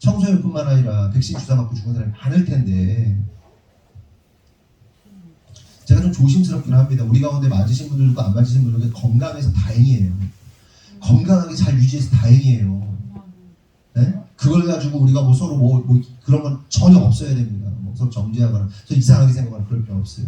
[SPEAKER 1] 청소년뿐만 아니라 백신 주사 맞고 죽은 사람이 많을 텐데, 제가 좀 조심스럽긴 합니다. 우리 가운데 맞으신 분들도 안 맞으신 분들도 건강해서 다행이에요. 건강하게 잘 유지해서 다행이에요. 네? 그걸 가지고 우리가 뭐 서로 뭐 그런 건 전혀 없어야 됩니다. 뭐 서로 정죄하거나 저 이상하게 생각하거나 그럴 필요 없어요.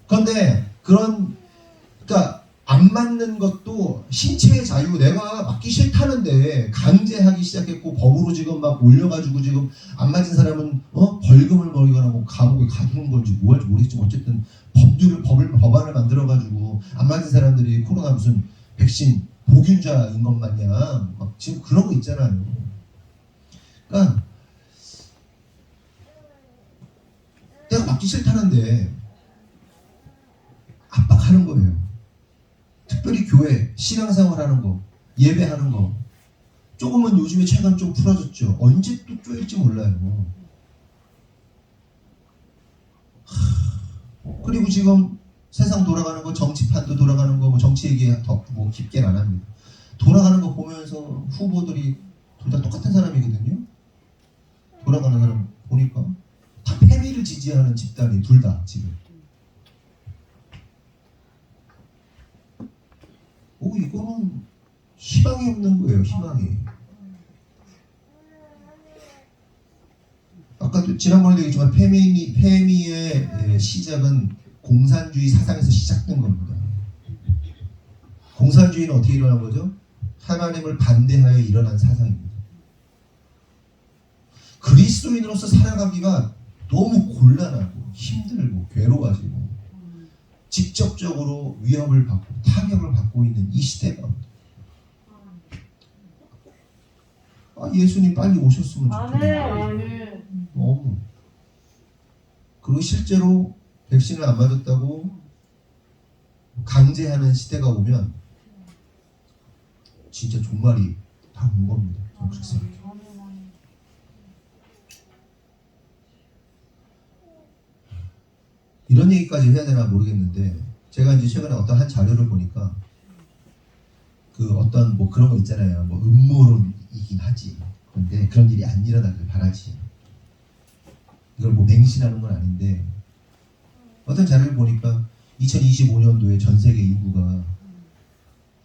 [SPEAKER 1] 그런데 그러니까 안 맞는 것도 신체의 자유, 내가 맞기 싫다는데 강제하기 시작했고 법으로 지금 막 올려가지고 지금 안 맞은 사람은 벌금을 먹이거나 뭐 감옥에 가두는 건지 뭐 할지 모르겠지만 어쨌든 법안을 만들어가지고 안 맞은 사람들이 코로나 무슨 백신 복균자인 것 마냥 막 지금 그런 거 있잖아요. 그러니까 내가 맞기 싫다는데 하는 거예요. 특별히 교회, 신앙생활하는 거, 예배하는 거. 조금은 요즘에 최근 좀 풀어졌죠. 언제 또 쪼일지 몰라요. 그리고 지금 세상 돌아가는 거, 정치판도 돌아가는 거, 뭐 정치 얘기 더 뭐 깊게는 안 합니다. 돌아가는 거 보면서 후보들이 둘 다 똑같은 사람이거든요. 돌아가는 사람 보니까 다 패미를 지지하는 집단이 둘 다 지금. 이거는 희망이 없는 거예요. 희망이. 아까도 지난번에도 얘기했지만 페미의 시작은 공산주의 사상에서 시작된 겁니다. 공산주의는 어떻게 일어난 거죠? 하나님을 반대하여 일어난 사상입니다. 그리스도인으로서 살아가기가 너무 곤란하고 힘들고 괴로워지고 직접적으로 위협을 받고 타격을 받고 있는 이 시대가 예수님 빨리 오셨으면 좋겠어요. 너무. 그리고 실제로 백신을 안 맞았다고 강제하는 시대가 오면 진짜 종말이 다 온 겁니다. 그렇게 생각해요. 이런 얘기까지 해야 되나 모르겠는데 제가 이제 최근에 어떤 한 자료를 보니까 그 어떤 뭐 그런 거 있잖아요. 뭐 음모론이긴 하지. 근데 그런 일이 안 일어나길 바라지. 이걸 뭐 맹신하는 건 아닌데 어떤 자료를 보니까 2025년도에 전 세계 인구가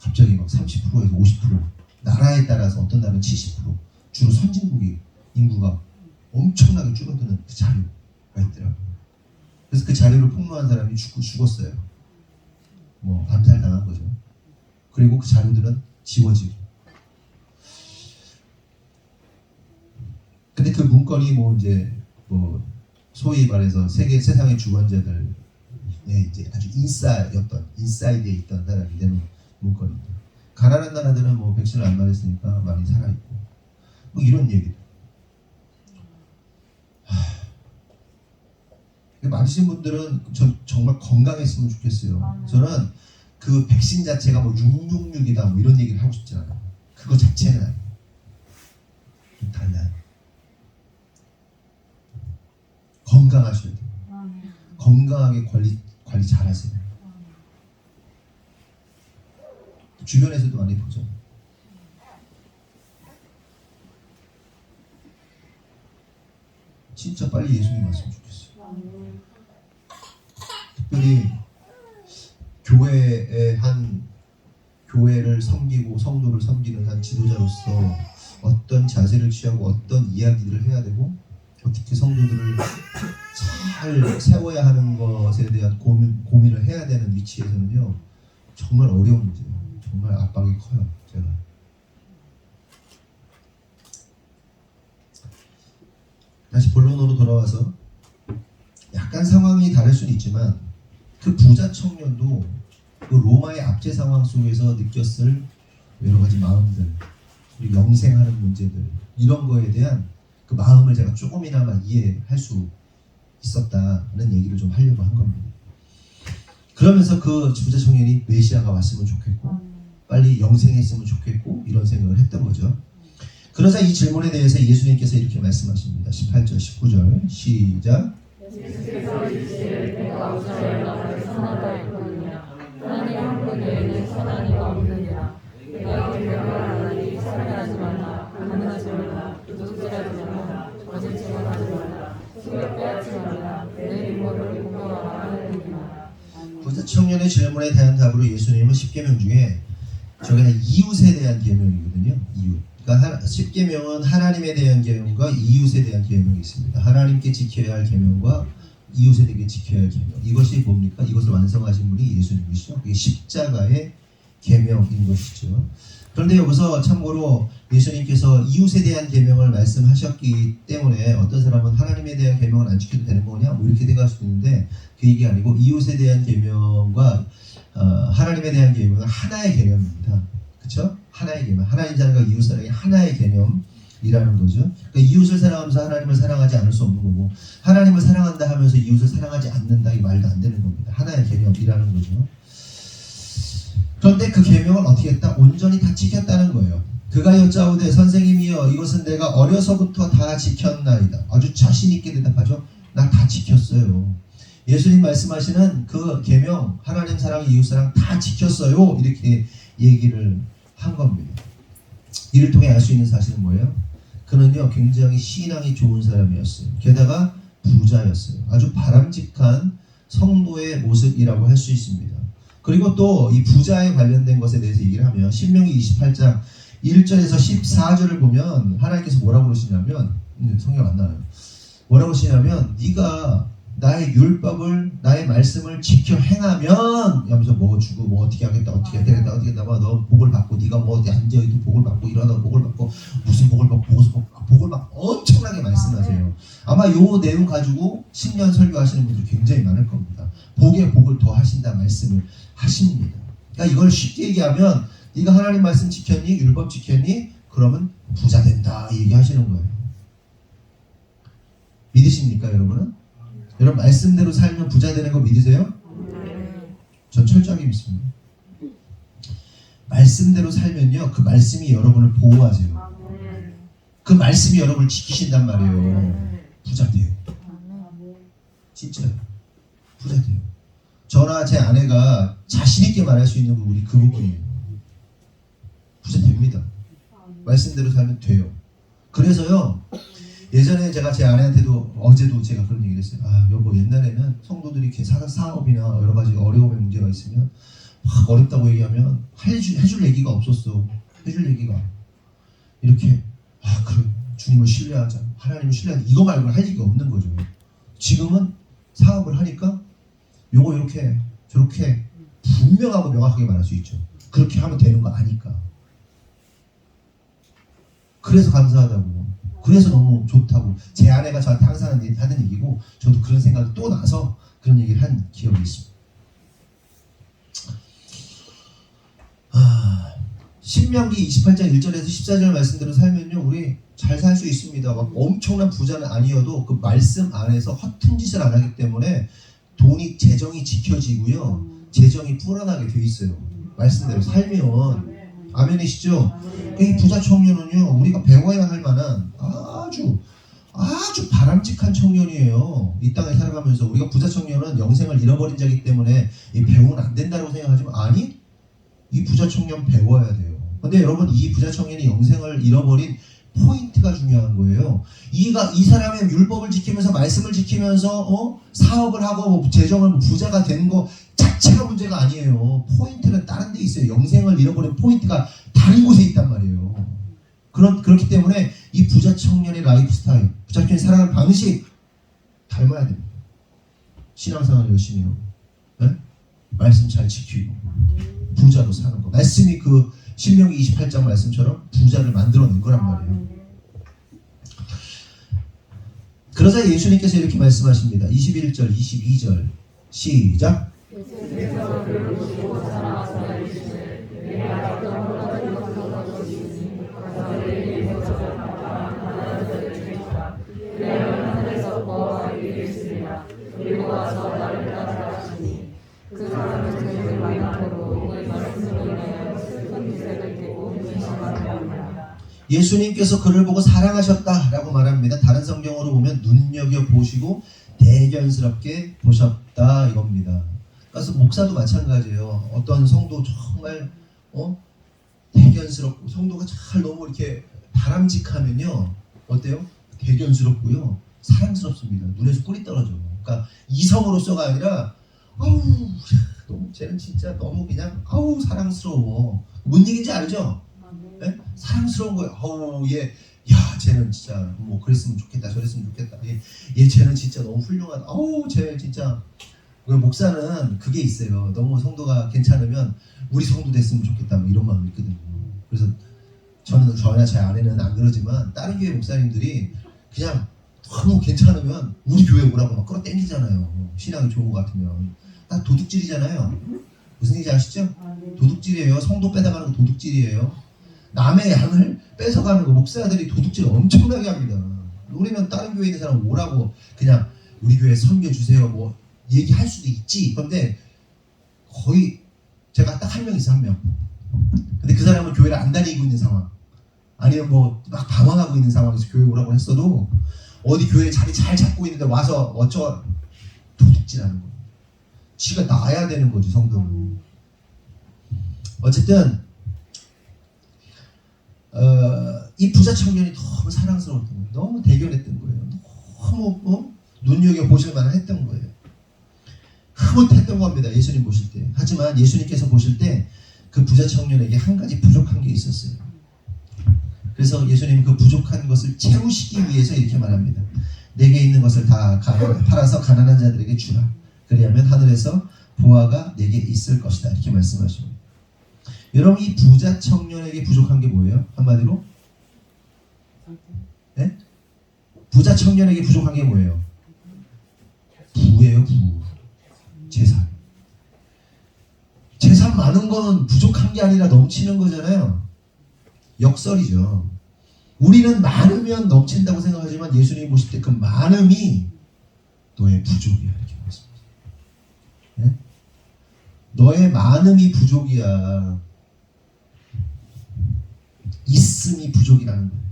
[SPEAKER 1] 갑자기 막 30%에서 50% 나라에 따라서 어떤 나라는 70% 주로 선진국이 인구가 엄청나게 줄어드는 그 자료가 있더라고요. 그래서 그 자료를 폭로한 사람이 죽었어요. 뭐 암살당한 거죠. 그리고 그 자료들은 지워지고. 근데 그 문건이 뭐 이제 뭐 소위 말해서 세상의 주관자들의 이제 아주 인사이드에 있던 사람이 내는 문건입니다. 가난한 나라들은 뭐 백신을 안 맞았으니까 많이 살아있고 뭐 이런 얘기들. 맞으신 분들은 정말 건강했으면 좋겠어요. 저는 그 백신 자체가 뭐 666이다 뭐 이런 얘기를 하고 싶지 않아요. 그거 자체는 아니에요. 좀 달라요. 건강하셔야 돼요. 건강하게 관리 잘하세요. 주변에서도 많이 보죠. 진짜 빨리 예수님 왔으면 좋겠어요. 특별히 교회를 섬기고 성도를 섬기는 한 지도자로서 어떤 자세를 취하고 어떤 이야기들을 해야 되고 어떻게 성도들을 잘 세워야 하는 것에 대한 고민을 해야 되는 위치에서는요 정말 어려운 문제예요. 정말 압박이 커요. 제가 다시 본론으로 돌아와서 약간 상황이 다를 수는 있지만 그 부자 청년도 그 로마의 압제 상황 속에서 느꼈을 여러 가지 마음들 그리고 영생하는 문제들 이런 거에 대한 그 마음을 제가 조금이나마 이해할 수 있었다는 얘기를 좀 하려고 한 겁니다. 그러면서 그 부자 청년이 메시아가 왔으면 좋겠고 빨리 영생했으면 좋겠고 이런 생각을 했던 거죠. 그러자 이 질문에 대해서 예수님께서 이렇게 말씀하십니다. 18절 19절 시작.
[SPEAKER 2] 예수께서 이르시되 내가 오셔야 나를 선하다 했거니와 하나님 한 분 외에는 선한 이가 없느니라. 내가 계명을 하나니 살인하지 말라, 간음하지 말라, 도둑질하지 말라, 거짓 증언하지 말라, 술을 빼앗지 말라, 내 부모를 공경하라 하느니라.
[SPEAKER 1] 부자 청년의 질문에 대한 답으로 예수님은 10계명 중에 저기는 이웃에 대한 계명이거든요. 이웃. 그러니까 10계명은 하나님에 대한 계명과 이웃에 대한 계명이 있습니다. 하나님께 지켜야 할 계명과 이웃에게 지켜야 할 계명. 이것이 뭡니까? 이것을 완성하신 분이 예수님이시죠. 그게 십자가의 계명인 것이죠. 그런데 여기서 참고로 예수님께서 이웃에 대한 계명을 말씀하셨기 때문에 어떤 사람은 하나님에 대한 계명을 안 지켜도 되는 거냐? 뭐 이렇게 생각할 수도 있는데 그 얘기 아니고 이웃에 대한 계명과 하나님에 대한 계명은 하나의 계명입니다. 그렇죠? 하나의 계명. 하나님 사랑과 이웃 사랑이 하나의 계명이라는 거죠. 그러니까 이웃을 사랑하면서 하나님을 사랑하지 않을 수 없는 거고 하나님을 사랑한다 하면서 이웃을 사랑하지 않는다 이 말도 안 되는 겁니다. 하나의 계명이라는 거죠. 그런데 그 계명을 어떻게 했다? 온전히 다 지켰다는 거예요. 그가 여짜오되 선생님이여 이것은 내가 어려서부터 다 지켰나이다. 아주 자신 있게 대답하죠. 나 다 지켰어요. 예수님 말씀하시는 그 계명 하나님 사랑 이웃 사랑 다 지켰어요. 이렇게 얘기를 한 겁니다. 이를 통해 알 수 있는 사실은 뭐예요? 그는요 굉장히 신앙이 좋은 사람이었어요. 게다가 부자였어요. 아주 바람직한 성도의 모습이라고 할 수 있습니다. 그리고 또 이 부자에 관련된 것에 대해서 얘기를 하면 신명기 28장 1절에서 14절을 보면 하나님께서 뭐라고 그러시냐면 성경 안 나와요. 뭐라고 하시냐면 네가 나의 율법을 나의 말씀을 지켜 행하면 하면서 뭐 주고 뭐 어떻게 하겠다 어떻게 되겠다 어떻게 하다 너 복을 받고 네가 뭐 어디 앉아있도 복을 받고 일어나도 복을 받고 무슨 복을 받고 무슨 복을 받고 엄청나게 말씀하세요. 아마 요 내용 가지고 10년 설교하시는 분들 굉장히 많을 겁니다. 복에 복을 더 하신다 말씀을 하십니다. 그러니까 이걸 쉽게 얘기하면 네가 하나님 말씀 지켰니? 율법 지켰니? 그러면 부자 된다 얘기하시는 거예요. 믿으십니까 여러분은? 여러분 말씀대로 살면 부자 되는 거 믿으세요? 전 철저하게 믿습니다. 말씀대로 살면요 그 말씀이 여러분을 보호하세요. 그 말씀이 여러분을 지키신단 말이에요. 부자 돼요. 진짜요. 부자 돼요. 저나 제 아내가 자신 있게 말할 수 있는 부분이 그 부분이에요. 부자 됩니다. 말씀대로 살면 돼요. 그래서요 예전에 제가 제 아내한테도 어제도 제가 그런 얘기를 했어요. 아 여보 옛날에는 성도들이 이렇게 사업이나 여러 가지 어려움의 문제가 있으면 막 어렵다고 얘기하면 해줄 얘기가 없었어. 해줄 얘기가 이렇게 아 그래 주님을 신뢰하자 하나님을 신뢰하자 이거 말고는 할 얘기가 없는 거죠. 지금은 사업을 하니까 요거 이렇게 저렇게 분명하고 명확하게 말할 수 있죠. 그렇게 하면 되는 거 아니까. 그래서 감사하다고. 그래서 너무 좋다고. 제 아내가 저한테 항상 하는 얘기고 저도 그런 생각이 또 나서 그런 얘기를 한 기억이 있습니다. 신명기 28장 1절에서 14절 말씀대로 살면요 우리 잘 살 수 있습니다. 막 엄청난 부자는 아니어도 그 말씀 안에서 허튼 짓을 안 하기 때문에 돈이 재정이 지켜지고요 재정이 불어나게 돼 있어요. 말씀대로 살면. 아멘이시죠? 이 부자 청년은요 우리가 배워야 할 만한 아주 바람직한 청년이에요. 이 땅에 살아가면서 우리가 부자 청년은 영생을 잃어버린 자이기 때문에 배우면 안 된다고 생각하지만 아니 이 부자 청년 배워야 돼요. 근데 여러분 이 부자 청년이 영생을 잃어버린 포인트가 중요한 거예요. 이 사람의 율법을 지키면서 말씀을 지키면서 사업을 하고 재정을 부자가 되는 거 자체가 문제가 아니에요. 포인트는 다른 데 있어요. 영생을 잃어버린 포인트가 다른 곳에 있단 말이에요. 그렇기 때문에 이 부자 청년의 라이프 스타일, 부자 청년이 살아가는 방식 닮아야 됩니다. 신앙생활 열심히 하고 네? 말씀 잘 지키고 부자로 사는 거. 말씀이 그 신명기 28장 말씀처럼 부자를 만들어낸 거란 말이에요. 그러자 예수님께서 이렇게 말씀하십니다. 21절, 22절 시작.
[SPEAKER 2] 그리고 와서 나를 따라가시니 그 사람은 죄를 많도록 이 말씀으로 인하여 슬픈 기색을 띠고 근심하게 합니다.
[SPEAKER 1] 예수님께서 그를 보고 사랑하셨다라고 말합니다. 다른 성경으로 보면 눈여겨보시고 대견스럽게 보셨다 이겁니다. 그래서 목사도 마찬가지예요. 어떤 성도 정말 대견스럽고 성도가 잘 너무 이렇게 바람직하면요 어때요? 대견스럽고요 사랑스럽습니다. 눈에서 꿀이 떨어져요. 그러니까 이성으로서가 아니라 너무 쟤는 진짜 너무 그냥 사랑스러워. 뭔 얘기인지 알죠? 네? 사랑스러운 거예요. 야 쟤는 진짜 뭐 그랬으면 좋겠다 저랬으면 좋겠다. 얘 쟤는 진짜 너무 훌륭하다. 쟤 진짜. 목사는 그게 있어요. 너무 성도가 괜찮으면 우리 성도 됐으면 좋겠다 뭐 이런 마음이 있거든요. 그래서 저나 제 아내는 안 그러지만 다른 교회 목사님들이 그냥 너무 괜찮으면 우리 교회 오라고 막 끌어당기잖아요. 신앙이 좋은 것 같으면. 딱 도둑질이잖아요. 무슨 얘기인지 아시죠? 도둑질이에요. 성도 빼다가는 거 도둑질이에요. 남의 양을 뺏어가는 거 목사들이 도둑질 엄청나게 합니다. 우리는 다른 교회에 있는 사람 오라고 그냥 우리 교회 섬겨주세요 뭐 얘기할 수도 있지. 그런데 거의 제가 딱 한 명 있어, 한 명. 근데 그 사람은 교회를 안 다니고 있는 상황, 아니면 뭐 막 방황하고 있는 상황에서 교회 오라고 했어도 어디 교회 자리 잘 잡고 있는데 와서 어쩌 도둑질하는 거예요. 지가 나아야 되는 거지, 성도는. 어쨌든 이 부자 청년이 너무 사랑스러웠던 거예요. 너무 대견했던 거예요. 너무 눈여겨보실 만한 했던 거예요. 흐뭇했던 겁니다, 예수님 보실 때. 하지만 예수님께서 보실 때 그 부자 청년에게 한 가지 부족한 게 있었어요. 그래서 예수님은 그 부족한 것을 채우시기 위해서 이렇게 말합니다. 내게 있는 것을 다 팔아서 가난한 자들에게 주라. 그리하면 하늘에서 보화가 내게 있을 것이다. 이렇게 말씀하십니다. 여러분, 이 부자 청년에게 부족한 게 뭐예요? 한마디로? 네? 부자 청년에게 부족한 게 뭐예요? 부예요, 부. 재산. 재산 많은 건 부족한 게 아니라 넘치는 거잖아요. 역설이죠. 우리는 많으면 넘친다고 생각하지만 예수님이 보실 때 그 많음이 너의 부족이야, 이렇게 말씀하세요. 네? 너의 많음이 부족이야. 있음이 부족이라는 거예요.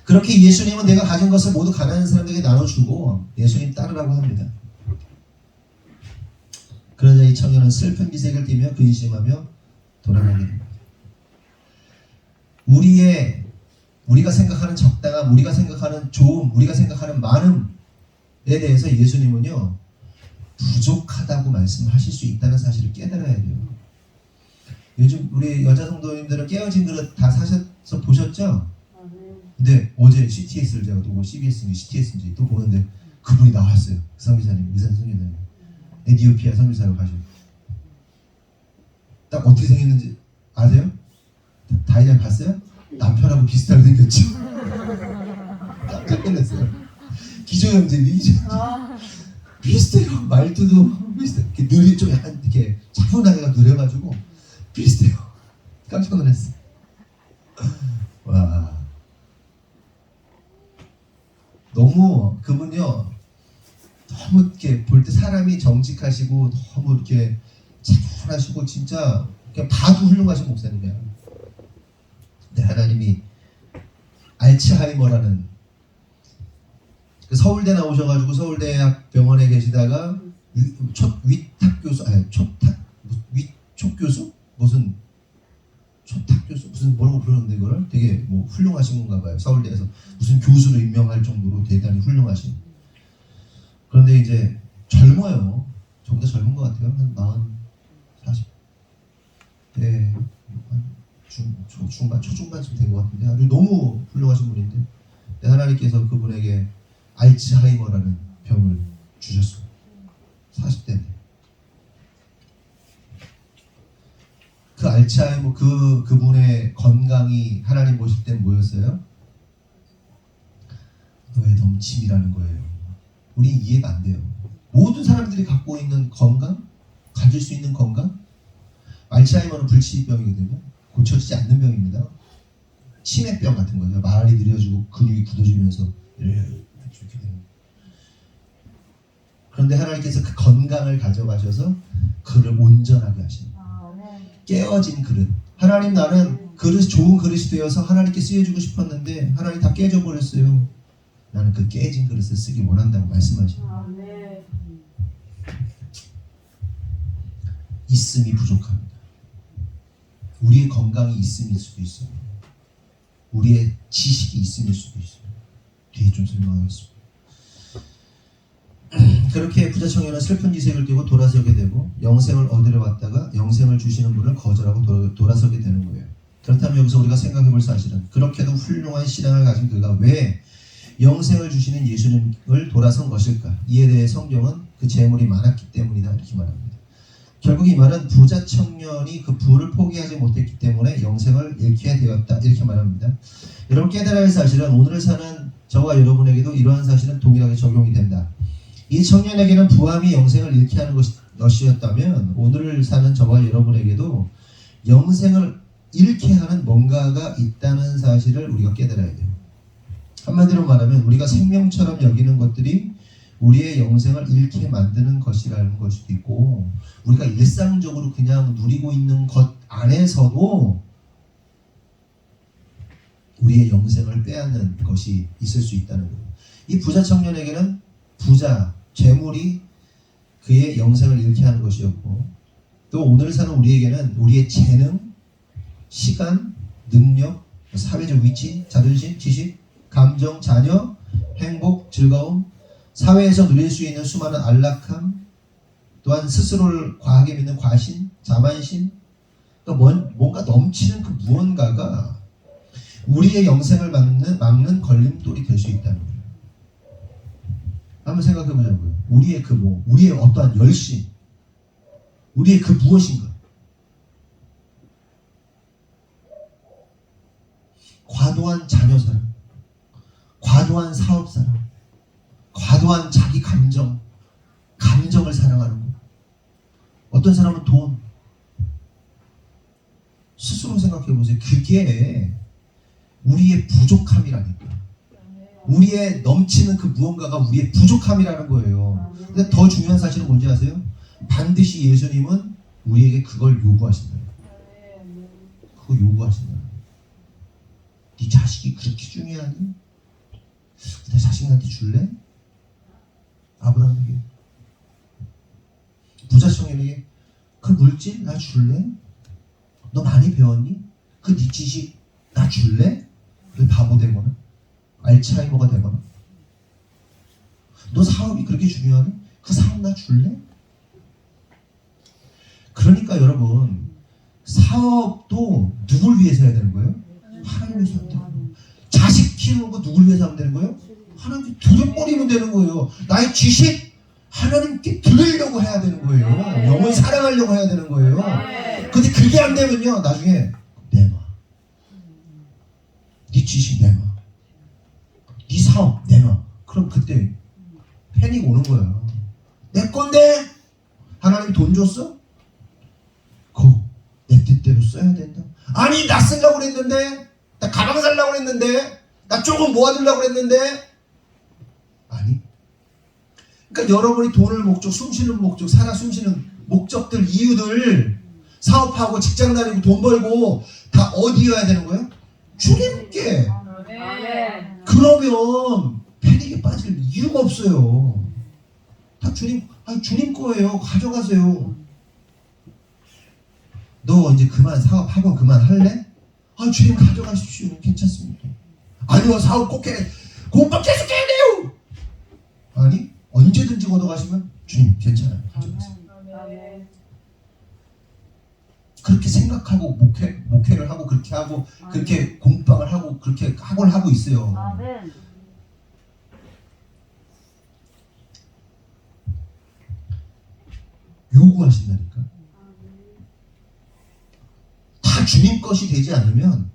[SPEAKER 1] 그렇게 예수님은 내가 가진 것을 모두 가난한 사람들에게 나눠주고 예수님 따르라고 합니다. 그러자 이 청년은 슬픈 기색을 띠며 근심하며 돌아가게 됩니다. 우리가 생각하는 적당함, 우리가 생각하는 좋음, 우리가 생각하는 많음에 대해서 예수님은요, 부족하다고 말씀하실 수 있다는 사실을 깨달아야 돼요. 요즘 우리 여자 성도님들은 깨어진 그릇 다 사셔서 보셨죠? 근데 어제 CTS를 제가 또 CBS인지 CTS인지 또 보는데 그분이 나왔어요. 그 선교사님, 의산 선교사님. 에티오피아 선교사로 가셨어요. 딱 어떻게 생겼는지 아세요? 다이장 봤어요? 남편하고 비슷하게 생겼죠? 깜짝 놀랐어요. 기조형제 비슷해요. 말투도 비슷해요. 이렇게 좀 약간 이렇게 차분하게 느려가지고 비슷해요. 깜짝 놀랐어요. 와, 너무 그분요, 너무 이렇게 볼 때 사람이 정직하시고 너무 이렇게 차분하시고 진짜 그냥 봐도 훌륭하신 목사님이야. 근데 하나님이 알츠하이머라는 그 서울대 나오셔가지고 서울대학 병원에 계시다가 위탁 교수, 아니 위촉 교수? 무슨 초탁 교수? 무슨 뭐라고 부르는데 이거를? 되게 뭐 훌륭하신 건가 봐요. 서울대에서 무슨 교수로 임명할 정도로 대단히 훌륭하신. 그런데 이제 젊어요. 저보다 젊은 것 같아요. 한 40, 40대 중반, 초중반쯤 된 것 같은데 아주 너무 훌륭하신 분인데 하나님께서 그분에게 알츠하이머라는 병을 주셨어요. 40대인데 그 알츠하이머 그분의 건강이 하나님 보실 때 뭐였어요? 너의 넘침이라는 거예요. 우린 이해가 안 돼요. 모든 사람들이 갖고 있는 건강, 가질 수 있는 건강, 알츠하이머는 불치병이거든요. 고쳐지지 않는 병입니다. 치매병 같은 거죠. 말이 느려지고 근육이 굳어지면서 이렇게 되는. 그런데 하나님께서 그 건강을 가져가셔서 그를 온전하게 하십니다. 깨어진 그릇. 하나님, 나는 그릇, 좋은 그릇이 되어서 하나님께 쓰여주고 싶었는데 하나님 다 깨져버렸어요. 나는 그 깨진 그릇을 쓰기 원한다고 말씀하십니다. 있음이 부족합니다. 우리의 건강이 있음일 수도 있어요. 우리의 지식이 있음일 수도 있어요. 뒤에 좀 설명하겠습니다. 그렇게 부자 청년은 슬픈 기색을 띠고 돌아서게 되고 영생을 얻으려 왔다가 영생을 주시는 분을 거절하고 돌아서게 되는 거예요. 그렇다면 여기서 우리가 생각해 볼 사실은 그렇게도 훌륭한 신앙을 가진 그가 왜 영생을 주시는 예수님을 돌아선 것일까? 이에 대해 성경은 그 재물이 많았기 때문이다 이렇게 말합니다. 결국 이 말은 부자 청년이 그 부를 포기하지 못했기 때문에 영생을 잃게 되었다 이렇게 말합니다. 여러분, 깨달아야 할 사실은 오늘을 사는 저와 여러분에게도 이러한 사실은 동일하게 적용이 된다. 이 청년에게는 부함이 영생을 잃게 하는 것이었다면 오늘을 사는 저와 여러분에게도 영생을 잃게 하는 뭔가가 있다는 사실을 우리가 깨달아야 돼요. 한마디로 말하면 우리가 생명처럼 여기는 것들이 우리의 영생을 잃게 만드는 것이라는 걸 수도 있고, 우리가 일상적으로 그냥 누리고 있는 것 안에서도 우리의 영생을 빼앗는 것이 있을 수 있다는 거예요. 이 부자 청년에게는 부자, 재물이 그의 영생을 잃게 하는 것이었고, 또 오늘 사는 우리에게는 우리의 재능, 시간, 능력, 사회적 위치, 자존심, 지식, 감정, 자녀, 행복, 즐거움, 사회에서 누릴 수 있는 수많은 안락함, 또한 스스로를 과하게 믿는 과신, 자만심, 그러니까 뭔가 넘치는 그 무언가가 우리의 영생을 막는 걸림돌이 될 수 있다는 거예요. 한번 생각해 보자고요. 우리의 그 우리의 어떠한 열심, 우리의 그 무엇인가. 과도한 자녀 사랑, 과도한 사업 사랑, 과도한 자기 감정을 사랑하는 거. 어떤 사람은 돈. 스스로 생각해 보세요. 그게 우리의 부족함이라니까. 우리의 넘치는 그 무언가가 우리의 부족함이라는 거예요. 근데 더 중요한 사실은 뭔지 아세요? 반드시 예수님은 우리에게 그걸 요구하신다. 그거 요구하신다. 네 자식이 그렇게 중요하니? 내 자식한테 줄래? 아브라함에게, 부자 청년에게 그 물질 나 줄래? 너 많이 배웠니? 그 네 지식 나 줄래? 그 바보 되거나 알츠하이머가 되거나, 너 사업이 그렇게 중요하니? 그 사업 나 줄래? 그러니까 여러분, 사업도 누굴 위해서 해야 되는 거예요? 하나님 위해서 하면 되는 거예요. 자식 키우는 거 누굴 위해서 하면 되는 거예요? 하나님 두둑거리면 되는 거예요. 나의 지식 하나님께 들으려고 해야 되는 거예요. 영을 사랑하려고 해야 되는 거예요. 근데 그게 안 되면요, 나중에 내놔. 네 지식 내놔. 네 사업 내놔. 그럼 그때 패닉 오는 거야. 내 건데 하나님 돈 줬어? 그거 내 뜻대로 써야 된다. 아니 나 쓰려고 그랬는데, 나 가방 살려고 그랬는데, 나 조금 모아두려고 그랬는데. 아니, 그러니까 여러분이 돈을 목적, 숨쉬는 목적, 살아 숨쉬는 목적들, 이유들, 사업하고 직장 다니고 돈 벌고 다 어디여야 되는 거예요? 주님께. 그러면 패닉에 빠질 이유가 없어요. 다 주님 거예요. 가져가세요. 너 이제 그만 사업 학원 그만 할래? 주님 가져가십시오. 괜찮습니다. 아니요, 사업 꼭 해. 공부 계속 해야 돼요. 아니, 언제든지 걷어가시면 주님 괜찮아요. 가져가세요. 그렇게 생각하고 목회를 하고 그렇게 하고 그렇게 공방을 하고 그렇게 학원을 하고 있어요. 요구하신다니까. 다 주님 것이 되지 않으면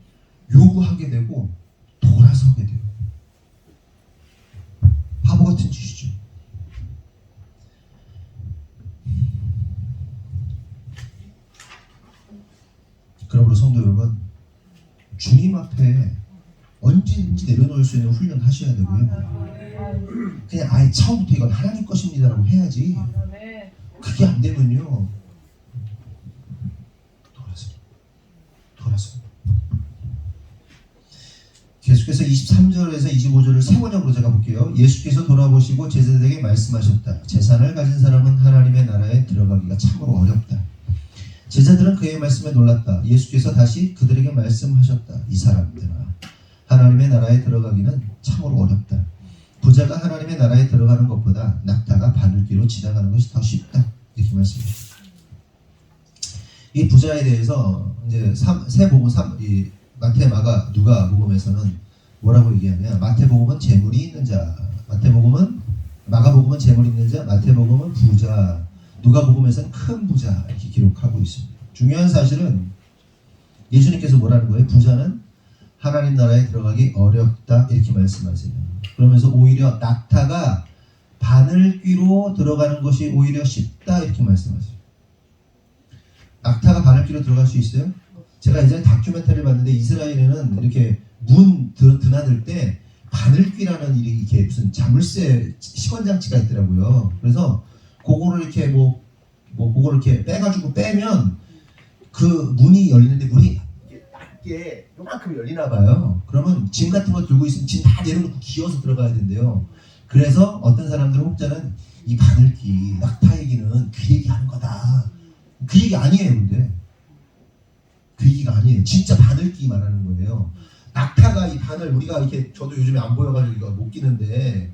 [SPEAKER 1] 요구하게 되고 돌아서게 돼요. 바보 같은 짓이죠. 그러므로 성도 여러분, 주님 앞에 언제든지 내려놓을 수 있는 훈련 하셔야 되고요. 그냥 아예 처음부터 이건 하나님 것입니다라고 해야지. 그게 안 되면요, 돌아서. 계속해서 23절에서 25절을 세 번역으로 제가 볼게요. 예수께서 돌아보시고 제자들에게 말씀하셨다. 재산을 가진 사람은 하나님의 나라에 들어가기가 참으로 어렵다. 제자들은 그의 말씀에 놀랐다. 예수께서 다시 그들에게 말씀하셨다. 이 사람들아, 하나님의 나라에 들어가기는 참으로 어렵다. 부자가 하나님의 나라에 들어가는 것보다 낙타가 바늘귀로 지나가는 것이 더 쉽다. 이렇게 말씀하셨다. 이 부자에 대해서 이제 세 복음, 마태, 마가, 누가 복음에서는 뭐라고 얘기하냐? 마태복음은 재물이 있는 자, 마가복음은 재물이 있는 자, 마태복음은 부자, 누가복음에서는 큰 부자 이렇게 기록하고 있습니다. 중요한 사실은 예수님께서 뭐라는 거예요? 부자는 하나님 나라에 들어가기 어렵다 이렇게 말씀하세요. 그러면서 오히려 낙타가 바늘귀로 들어가는 것이 오히려 쉽다 이렇게 말씀하세요. 낙타가 바늘귀로 들어갈 수 있어요? 제가 예전에 다큐멘터리를 봤는데 이스라엘에는 이렇게 문 드나들 때 바늘귀라는 이게 무슨 자물쇠 시건장치가 있더라고요. 그래서 그거를 이렇게 그거를 이렇게 빼가지고 빼면 그 문이 열리는데 문이 이게 요만큼 열리나 봐요. 그러면 짐 같은 거 들고 있으면 짐 다 내려놓고 기어서 들어가야 된대요. 그래서 어떤 사람들은 혹자는 이 바늘귀, 낙타 얘기는 그 얘기하는 거다. 그 얘기 아니에요, 근데. 그 얘기가 아니에요. 진짜 바늘귀 말하는 거예요. 낙타가 이 바늘, 우리가 이렇게, 저도 요즘에 안 보여가지고 이거 못 끼는데,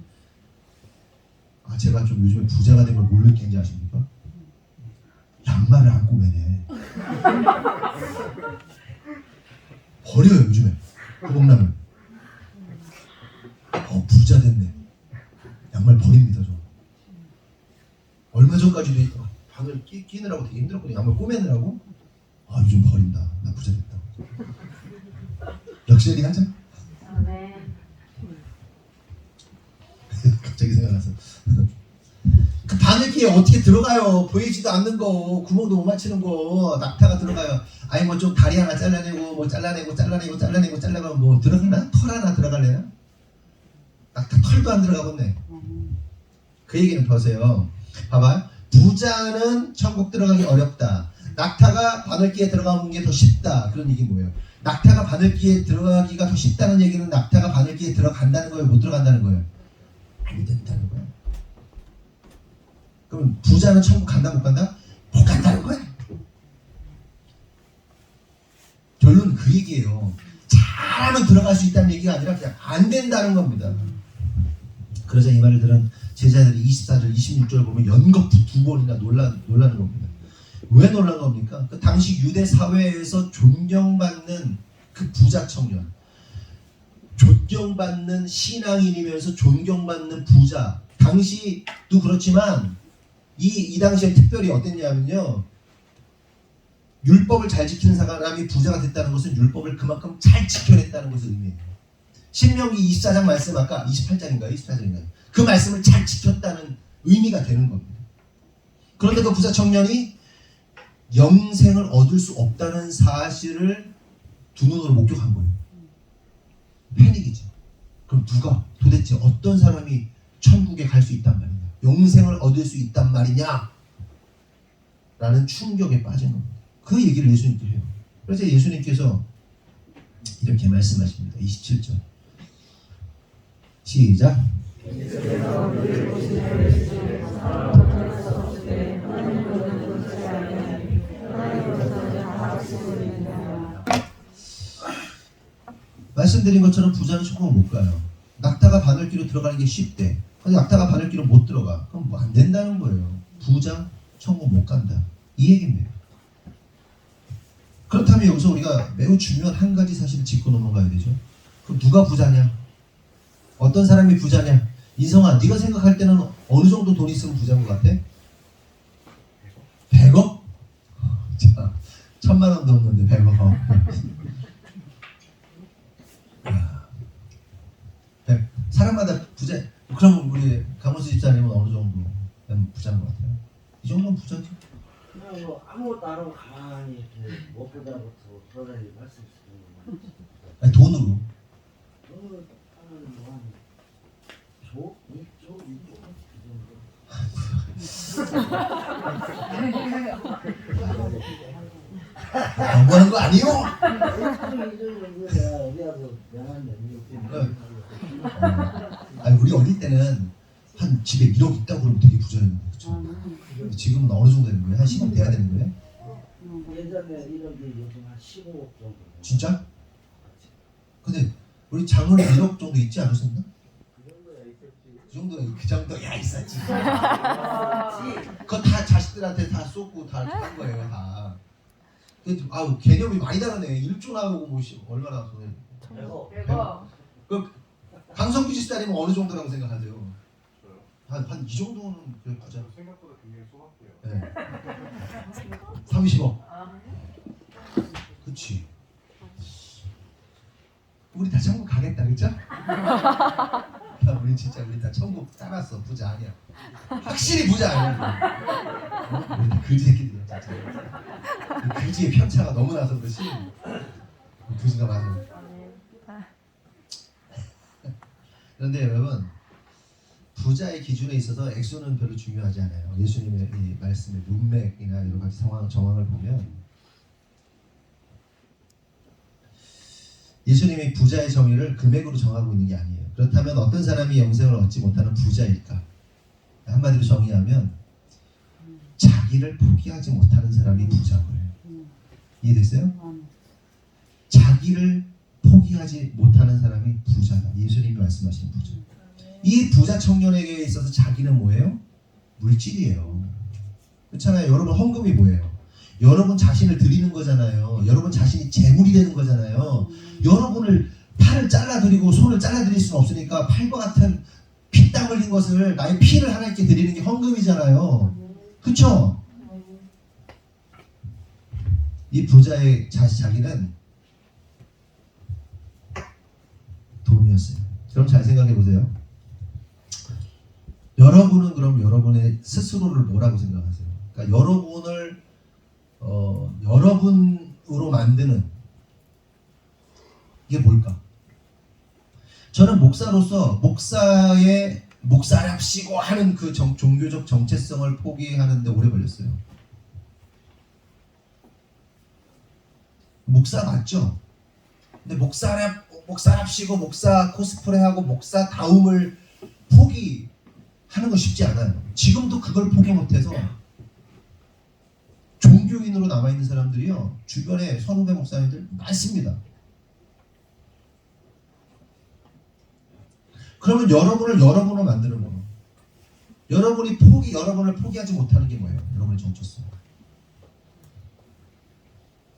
[SPEAKER 1] 제가 좀 요즘에 부자가 된 걸 뭘 느끼는지 아십니까? 양말을 안 꼬매네. 버려요, 요즘에. 호박나물. 부자 됐네. 양말 버립니다, 저. 얼마 전까지도 바늘 끼느라고 되게 힘들었거든요. 양말 꼬매느라고. 요즘 버린다. 나 부자 됐다. 럭셔리 하자.
[SPEAKER 2] 네.
[SPEAKER 1] 갑자기 생각나서. 그 바늘기에 어떻게 들어가요? 보이지도 않는 거, 구멍도 못 맞추는 거, 낙타가 들어가요. 아니 뭐 좀 다리 하나 잘라내고 뭐 잘라내고 뭐 들어가나? 털 하나 들어갈래나? 낙타 털도 안 들어가겠네. 그 얘기는 보세요. 봐봐. 부자는 천국 들어가기 어렵다. 낙타가 바늘기에 들어가는 게 더 쉽다. 그런 얘기 뭐예요? 낙타가 바늘기에 들어가기가 더 쉽다는 얘기는 낙타가 바늘기에 들어간다는 거예요? 못 들어간다는 거예요? 안 된다는 거예요. 그럼 부자는 천국 간다 못 간다? 못 간다는 거야. 결론은 그 얘기예요. 잘하면 들어갈 수 있다는 얘기가 아니라 그냥 안 된다는 겁니다. 그래서 이 말을 들은 제자들이 24절, 26절 보면 연거푸 2번이나 놀라는 겁니다. 왜 놀란 겁니까? 그 당시 유대 사회에서 존경받는 그 부자 청년, 존경받는 신앙인이면서 존경받는 부자, 당시도 그렇지만 이 당시에 특별히 어땠냐면요, 율법을 잘 지키는 사람이 부자가 됐다는 것은 율법을 그만큼 잘 지켜냈다는 것을 의미해요. 신명기 24장 말씀, 아까 28장인가요? 24장인가요? 그 말씀을 잘 지켰다는 의미가 되는 겁니다. 그런데 그 부자 청년이 영생을 얻을 수 없다는 사실을 두 눈으로 목격한 거예요. 패닉이죠. 그럼 누가, 도대체 어떤 사람이 천국에 갈 수 있단 말이냐, 영생을 얻을 수 있단 말이냐 라는 충격에 빠진 겁니다. 그 얘기를 예수님께 해요. 그래서 예수님께서 이렇게 말씀하십니다. 27절 시작. 말씀드린 것처럼 부자는 천국을 못 가요. 낙타가 바늘귀로 들어가는 게 쉽대. 근데 낙타가 바늘귀로 못 들어가. 그럼 뭐 안 된다는 거예요. 부자 천국 못 간다. 이 얘기입니다. 그렇다면 여기서 우리가 매우 중요한 한 가지 사실을 짚고 넘어가야 되죠. 그럼 누가 부자냐? 어떤 사람이 부자냐? 인성아, 네가 생각할 때는 어느 정도 돈 있으면 부자인 것 같아? 100억? 자, 1000만 원도 없는데 100억. 사람마다 부자. 그럼 우리 강원수 집사님은 어느 정도 부자인 것 같아요? 이 정도는 부자죠.
[SPEAKER 5] 그냥 뭐 아무것도 안 하고 가만히 이렇게 못 보다부터 돌아다니고 할 수 있는 거.
[SPEAKER 1] 아니, 돈으로.
[SPEAKER 5] 돈으로 하면 뭐한 조? 2조? 2조?
[SPEAKER 1] 너무하는 거 아니에요? 아니, 우리 어릴 때는 한 집에 1억 있다고 그러면 되게 부자였는데, 그렇죠? 지금은 어느 정도 되는 거예요? 한 10억 돼야 되는 거예요?
[SPEAKER 5] 예전에 이런 게 요즘 한 15억 정도.
[SPEAKER 1] 진짜? 근데 우리 장모님 1억 정도 있지 않으셨나? 그 정도야 있었지. 그거 다 자식들한테 다 쏟고 다 한 거예요, 다. 개념이 많이 다르네. 1조 나오고 뭐 얼마나 손해.
[SPEAKER 4] 100억.
[SPEAKER 1] 그 강성규 집사님은 어느 정도라고 생각하세요? 한 이 정도는 그래 부자.
[SPEAKER 6] 생각보다 굉장히 소박해요.
[SPEAKER 1] 네. 30억. 그렇지. 우리 다 천국 가겠다, 그렇죠? 우리 진짜 우리 다 천국 따랐어. 부자 아니야. 확실히 부자 아니야. 우리 다 그지 새끼들이야, 진짜. 그지의 편차가 너무 나서 그렇지. 그지가 맞아. 그런데 여러분, 부자의 기준에 있어서 액수는 별로 중요하지 않아요. 예수님의 이 말씀의 문맥이나 여러 가지 정황을 보면 예수님이 부자의 정의를 금액으로 정하고 있는 게 아니에요. 그렇다면 어떤 사람이 영생을 얻지 못하는 부자일까? 한마디로 정의하면 자기를 포기하지 못하는 사람이 부자고요. 이해됐어요? 자기를 포기하지 못하는 사람이 부자다. 예수님이 말씀하신 부자. 이 부자 청년에게 있어서 자기는 뭐예요? 물질이에요. 그렇잖아요. 여러분, 헌금이 뭐예요? 여러분 자신을 드리는 거잖아요. 여러분 자신이 재물이 되는 거잖아요. 여러분을 팔을 잘라드리고 손을 잘라드릴 수는 없으니까 팔과 같은 피땀 흘린 것을 나의 피를 하나님께 드리는 게 헌금이잖아요. 그쵸? 이 부자의 자기는 돈이었어요. 그럼 잘 생각해 보세요. 여러분은 그럼 여러분의 스스로를 뭐라고 생각하세요? 그러니까 여러분을 여러분으로 만드는 이게 뭘까? 저는 목사로서 목사랍시고 하는 그 종교적 정체성을 포기하는데 오래 걸렸어요. 목사 맞죠? 근데 목사랍시고 목사 코스프레하고 목사다움을 포기하는 건 쉽지 않아요. 지금도 그걸 포기 못해서 종교인으로 남아있는 사람들이요, 주변에 선후배 목사님들 많습니다. 그러면 여러분을 여러분으로 만드는 거예요. 여러분을 포기하지 못하는 게 뭐예요? 여러분의 정체성.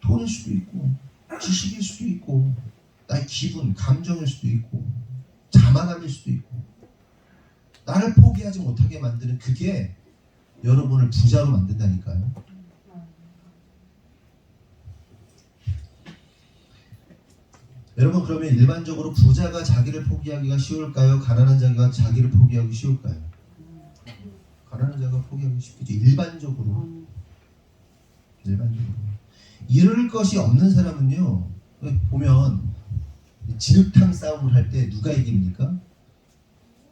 [SPEAKER 1] 돈일 수도 있고, 지식일 수도 있고, 나의 기분, 감정일 수도 있고, 자만함일 수도 있고, 나를 포기하지 못하게 만드는 그게 여러분을 부자로 만든다니까요. 여러분, 그러면 일반적으로 부자가 자기를 포기하기가 쉬울까요? 가난한 자가 자기를 포기하기 쉬울까요? 가난한 자가 포기하기 쉽겠죠. 일반적으로. 잃을 것이 없는 사람은요, 보면 진흙탕 싸움을 할 때 누가 이깁니까?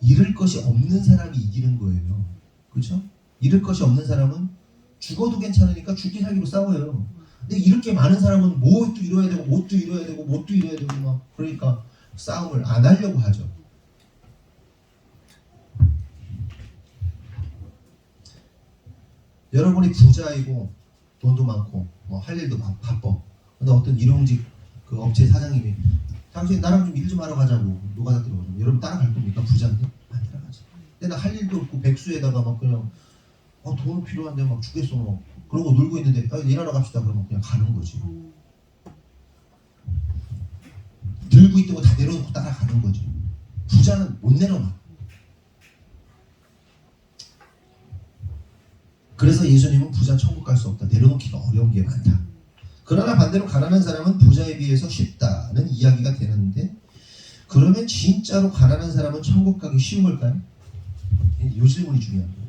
[SPEAKER 1] 잃을 것이 없는 사람이 이기는 거예요. 그렇죠? 잃을 것이 없는 사람은 죽어도 괜찮으니까 죽기 살기로 싸워요. 근데 이렇게 많은 사람은 뭣도 이뤄야 되고 뭣도 이뤄야 되고 뭣도 이뤄야 되고 막 그러니까 싸움을 안 하려고 하죠. 여러분이 부자이고 돈도 많고 뭐 할 일도 바빠. 근데 어떤 일용직 그 업체 사장님이 당신 나랑 좀 일 좀 하러 가자고 노가다 들어가자고. 여러분 따라갈 겁니까? 부자인데? 안 따라가죠. 근데 나 할 일도 없고 백수에다가 막 그냥 돈 필요한데 막 주겠어 뭐. 그러고 놀고 있는데 일하러 갑시다 그러면 그냥 가는 거지. 들고 있던 거 다 내려놓고 따라가는 거지. 부자는 못 내려놔. 그래서 예수님은 부자 천국 갈 수 없다. 내려놓기가 어려운 게 많다. 그러나 반대로 가난한 사람은 부자에 비해서 쉽다는 이야기가 되는데, 그러면 진짜로 가난한 사람은 천국 가기 쉬운 걸까요? 이 질문이 중요합니다.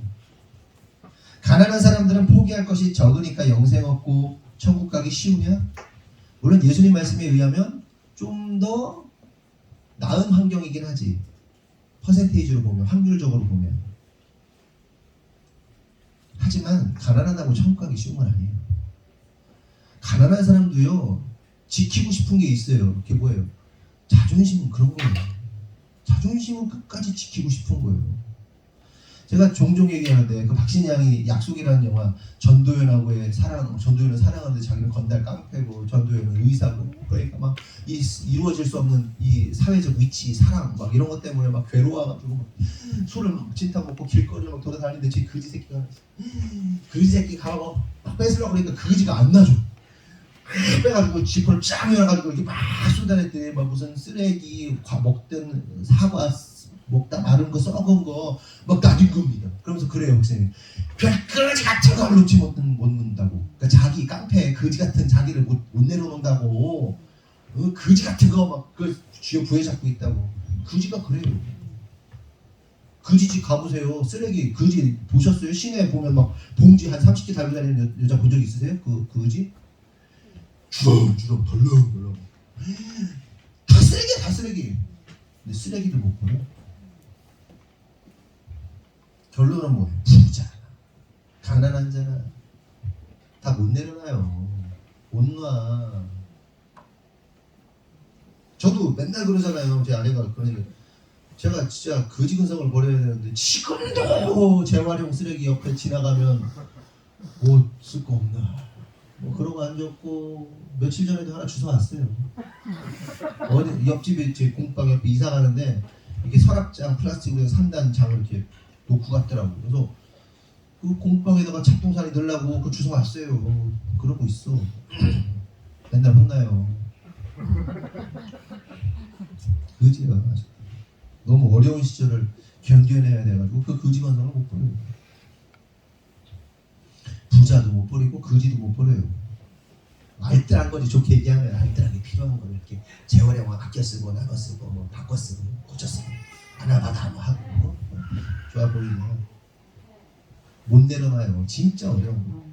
[SPEAKER 1] 가난한 사람들은 포기할 것이 적으니까 영생 얻고 천국 가기 쉬우냐? 물론 예수님 말씀에 의하면 좀 더 나은 환경이긴 하지. 퍼센테이지로 보면, 확률적으로 보면. 하지만 가난하다고 천국 가기 쉬운 건 아니에요. 가난한 사람도요, 지키고 싶은 게 있어요. 그게 뭐예요? 자존심은 그런 거예요. 자존심은 끝까지 지키고 싶은 거예요. 제가 종종 얘기하는데 그 박신양이 약속이라는 영화, 전도연하고의 사랑, 전도연을 사랑하는데 자기는 건달 깡패고 전도연은 의사고, 그러니까 막 이 이루어질 수 없는 이 사회적 위치, 사랑 막 이런 것 때문에 막 괴로워가지고 막 술을 막 진탕 먹고 길거리를 막 돌아다니는데 제 그지 새끼가 막 뺏으려고 그러니까 그지가 안 나죠. 빼가지고 지퍼를 쫙 열어가지고 이렇게 막 쏟아냈더니 막 무슨 쓰레기 먹던 사과 먹다 마른 거 썩은 거 막 놔둔 겁니다. 그러면서 그래요, 목사님. 별거지 같은 걸 놓지 못 놓는다고. 그러니까 자기 깡패 거지 같은 자기를 못 내려놓는다고. 거지 같은 거 막 그 쥐어 부여잡고 있다고. 거지가 그래요. 거지 집 가보세요. 쓰레기 거지 보셨어요? 시내에 보면 막 봉지 한 30개 달고 다니는 여자 본 적 있으세요? 그 거지? 주렁주렁 덜렁덜렁 다 쓰레기야, 다 쓰레기. 근데 쓰레기를 못 보네. 결론은 뭐예요? 부자, 가난한 자는 다 못 내려놔요. 못 놔. 저도 맨날 그러잖아요. 제 아내가 그러니까 제가 진짜 거지 근성을 버려야 되는데 지금도 재활용 쓰레기 옆에 지나가면 옷 쓸 거 없나 뭐 그런 거 안 줬고 며칠 전에도 하나 주워 왔어요. 어디 옆집에 제 공방 옆에 이사 가는데 이렇게 서랍장 플라스틱으로 3단 장을 이렇게 놓고 갔더라고. 그래서 그 공방에다가 잡동사니 넣으려고 그 주워 왔어요. 그러고 있어. 맨날 혼나요. 거지가 너무 어려운 시절을 견뎌내야 돼가지고 그 거지 건성을 못 버려요. 부자도 못 버리고 거지도 못 버려요. 알뜰한 거지. 좋게 얘기하면 알뜰하게 필요한 걸 이렇게 재활용 아껴 쓰고 나눠 쓰고 뭐 바꿔 쓰고 고쳐 쓰고 하나마다 뭐 하고 뭐 좋아 보이면 못 내려놔요. 진짜 어려운 거.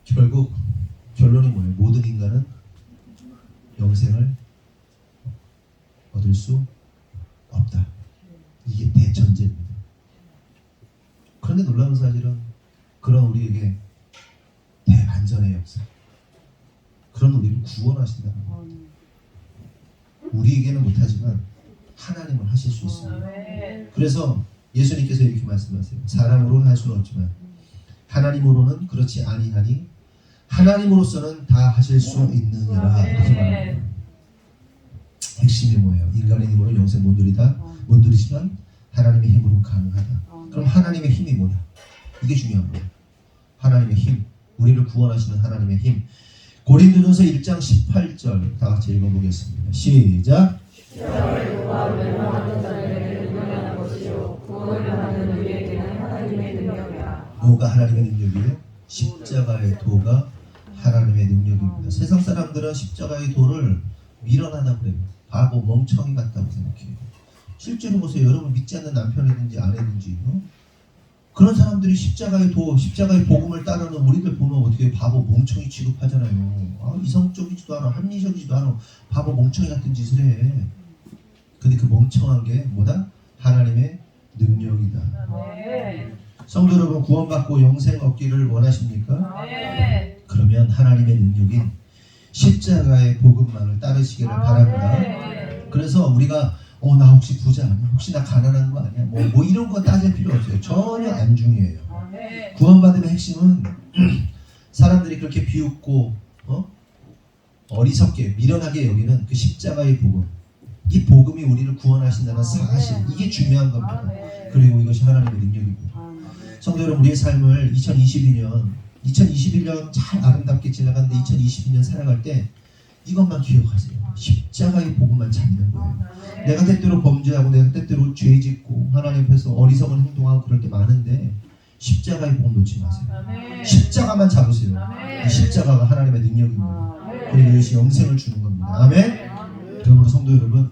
[SPEAKER 1] 결국 결론이 뭐예요? 모든 인간은 영생을 얻을 수 없다. 이게 대전제입니다. 그런데 놀라운 사실은 그런 우리에게 대반전의 역사, 그런 우리를 구원하신다는 것. 우리에게는 못하지만 하나님은 하실 수 있습니다. 그래서 예수님께서 이렇게 말씀하세요. 사람으로는 할 수는 없지만 하나님으로는 그렇지 아니하니 하나님으로서는 다 하실 수 있느니라. 이렇게 말합니다. 핵심이 뭐예요? 인간의 힘으로 영생 못 누리다, 못 누리지만 하나님의 힘으로 가능하다. 그럼 하나님의 힘이 뭐냐? 이게 중요한 거예요. 하나님의 힘, 우리를 구원하시는 하나님의 힘. 고린도전서 1장 18절 다 같이 읽어보겠습니다. 시작. 뭐가 하나님의 능력이에요? 십자가의 도가 하나님의 능력입니다. 세상 사람들은 십자가의 도를 미련하다고 그래요. 바보 멍청이 같다고 생각해요. 실제로 보세요. 여러분 믿지 않는 남편이든지 아내든지 그런 사람들이 십자가의 도, 십자가의 복음을 따르는 우리들 보면 어떻게 바보 멍청이 취급하잖아요. 아, 이성적이지도 않아, 합리적이지도 않아, 바보 멍청이 같은 짓을 해. 근데 그 멍청한 게 뭐다? 하나님의 능력이다. 성도 여러분, 구원받고 영생 얻기를 원하십니까? 그러면 하나님의 능력인 십자가의 복음만을 따르시기를 바랍니다. 그래서 우리가 나 혹시 부자 아니야? 혹시 나 가난한 거 아니야? 뭐 이런 거 따질 필요 없어요. 전혀 안 중요해요. 구원받음의 핵심은 사람들이 그렇게 비웃고 어리석게 미련하게 여기는 그 십자가의 복음. 이 복음이 우리를 구원하신다는 사실, 이게 중요한 겁니다. 그리고 이것이 하나님의 능력입니다. 성도 여러분, 우리의 삶을 2021년 잘 아름답게 지나갔는데 2022년 살아갈 때 이것만 기억하세요. 십자가의 복음만 잡는 거예요. 내가 때때로 범죄하고 내가 때때로 죄 짓고 하나님 앞에서 어리석은 행동하고 그럴 때 많은데 십자가의 복음 놓지 마세요. 십자가만 잡으세요. 이 십자가가 하나님의 능력입니다. 그리고 이것이 영생을 주는 겁니다. 아멘. 그러므로 성도 여러분,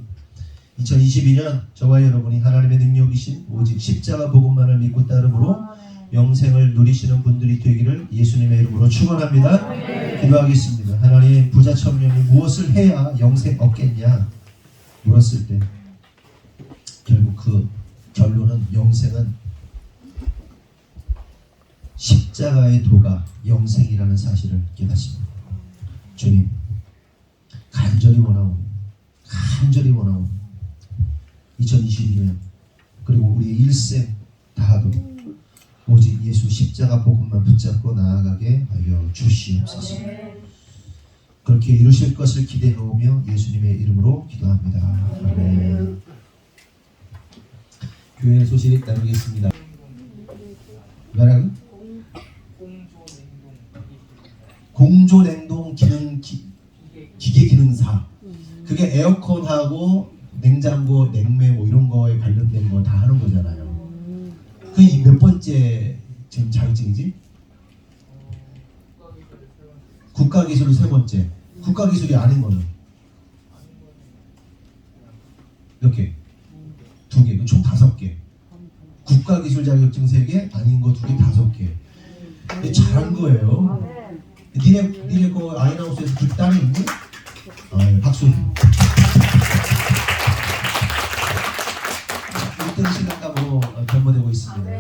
[SPEAKER 1] 2022년 저와 여러분이 하나님의 능력이신 오직 십자가 복음만을 믿고 따름으로 영생을 누리시는 분들이 되기를 예수님의 이름으로 축원합니다. 기도하겠습니다. 하나님, 부자 청년이 무엇을 해야 영생 얻겠냐 물었을 때 결국 그 결론은 영생은 십자가의 도가 영생이라는 사실을 깨닫습니다. 주님, 간절히 원하옵니다. 2022년 그리고 우리의 일생 다하도록 오직 예수 십자가 복음만 붙잡고 나아가게 하여 주시옵소서. 그렇게 이루실 것을 기대하오며 예수님의 이름으로 기도합니다. 아멘. 교회 소식 나누겠습니다. 뭐라고? 공조냉동 기계 기능사. 그게 에어컨하고 냉장고, 냉매 뭐 이런 거에 관련된 거 다 하는 거잖아요. 그게 몇 번째 지금 자격증이지? 국가기술로 세 번째. 국가기술이 아닌 거는 몇 개? 2개. 총 5개. 국가기술 자격증 3개, 아닌 거 2개, 5개. 잘한 거예요. 니네 그 아이나우스에서 그 딸이 있니? 박수. 1등 시간감으로 연모되고 있습니다.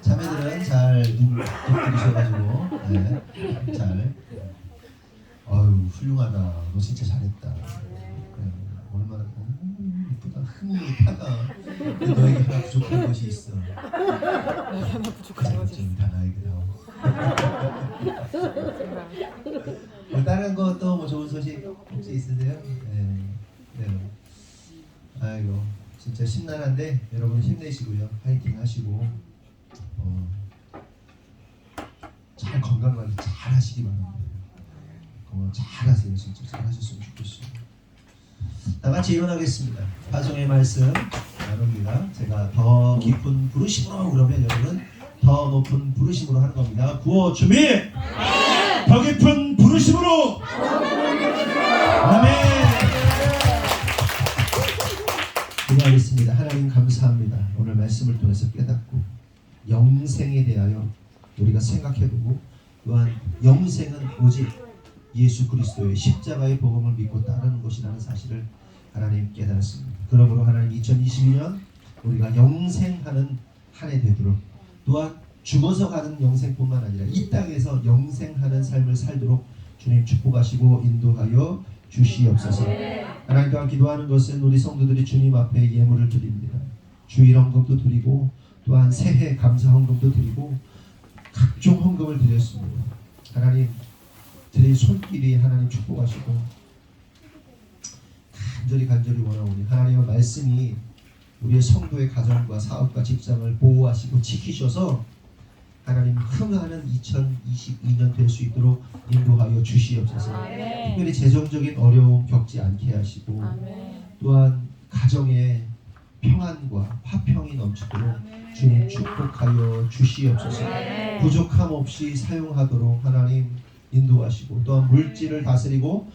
[SPEAKER 1] 자매들은 잘 눈 뜨셔가지고 잘. 아유 훌륭하다. 너 진짜 잘했다. 그래, 얼마나 이쁘다. 흥미하다. 너에게 하나 부족한 것이 있어.
[SPEAKER 2] 하나 부족한 것이
[SPEAKER 1] 지금 다 나에게 나오. 뭐 다른 것도 뭐 좋은 소식 혹시 있으세요? 네. 아이고 진짜 심란한데 여러분 힘내시고요. 파이팅 하시고 잘 건강관리 잘 하시기 바랍니다. 건강 잘 하세요. 진짜 잘 하셨으면 좋겠어요. 다 같이 일어나겠습니다. 파송의 말씀 나눕니다. 제가 더 깊은 부르심으로 그러면 여러분 더 높은 부르심으로 하는 겁니다. 구호 준비! 더 깊은 부르심으로! 아멘! 기도하겠습니다. 하나님 감사합니다. 오늘 말씀을 통해서 깨닫고 영생에 대하여 우리가 생각해보고 또한 영생은 오직 예수 그리스도의 십자가의 복음을 믿고 따르는 것이라는 사실을 하나님 깨달았습니다. 그러므로 하나님 2022년 우리가 영생하는 한 해 되도록 또한 죽어서 가는 영생뿐만 아니라 이 땅에서 영생하는 삶을 살도록 주님 축복하시고 인도하여 주시옵소서. 하나님 또한 기도하는 것은 우리 성도들이 주님 앞에 예물을 드립니다. 주일 헌금도 드리고 또한 새해 감사 헌금도 드리고 각종 헌금을 드렸습니다. 하나님 드릴 손길이 하나님 축복하시고 간절히 원하오니 하나님의 말씀이 우리의 성도의 가정과 사업과 직장을 보호하시고 지키셔서 하나님 흥하는 2022년 될 수 있도록 인도하여 주시옵소서. 특별히 재정적인 어려움 겪지 않게 하시고 또한 가정에 평안과 화평이 넘치도록 주님 축복하여 주시옵소서. 부족함 없이 사용하도록 하나님 인도하시고 또한 물질을 다스리고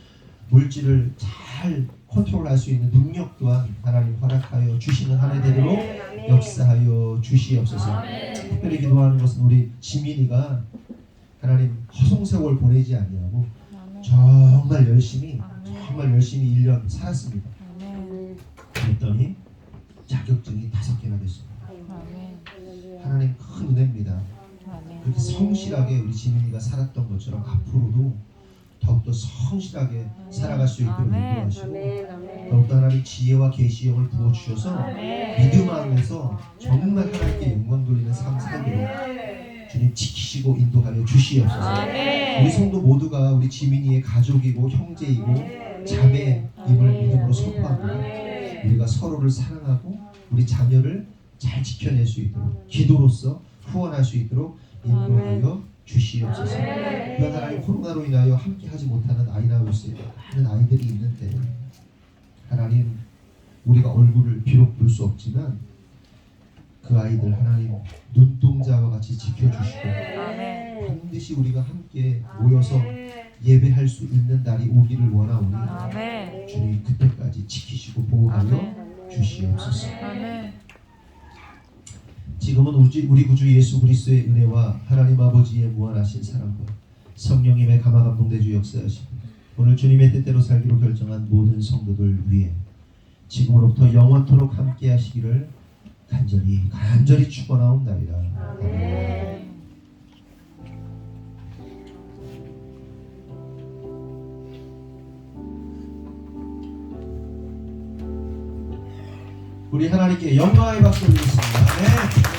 [SPEAKER 1] 물질을 잘 컨트롤할 수 있는 능력 또한 하나님 허락하여 주시는 한 해 되도록 역사하여 주시옵소서. 특별히 기도하는 것은 우리 지민이가 하나님 허송세월 보내지 아니하고 정말 열심히 1년 살았습니다. 그랬더니 자격증이 5개나 됐습니다. 하나님 큰 은혜입니다. 그렇게 성실하게 우리 지민이가 살았던 것처럼 앞으로도 더욱더 성실하게 살아갈 수 있도록 인도하시고 더욱더 하나님 지혜와 계시형을 부어주셔서 믿음 안에서 정말 하나님께 영광 돌리는 삶 살도록 주님 지키시고 인도하여 주시옵소서. 우리 성도 모두가 우리 지민이의 가족이고 형제이고 자매임을 믿음으로 선포하고 우리가 서로를 사랑하고 우리 자녀를 잘 지켜낼 수 있도록 기도로서 후원할 수 있도록 인도하여 주시옵소서. 또한 하나님 코로나로 인하여 함께 하지 못하는 아이나우스에 많은 아이들이 있는데 하나님 우리가 얼굴을 비록 볼 수 없지만 그 아이들 하나님 눈동자와 같이 지켜주시고 반드시 우리가 함께 모여서 예배할 수 있는 날이 오기를 원하오니 주님 그때까지 지키시고 보호하여 주시옵소서. 지금은 우리 구주 예수 그리스도의 은혜와 하나님 아버지의 무한하신 사랑과 성령님의 감화 감동대주 역사하시고 오늘 주님의 뜻대로 살기로 결정한 모든 성도들 위해 지금으로부터 영원토록 함께 하시기를 간절히 축원하옵나이다. 아멘. 우리 하나님께 영광의 박수 올리겠습니다. 네.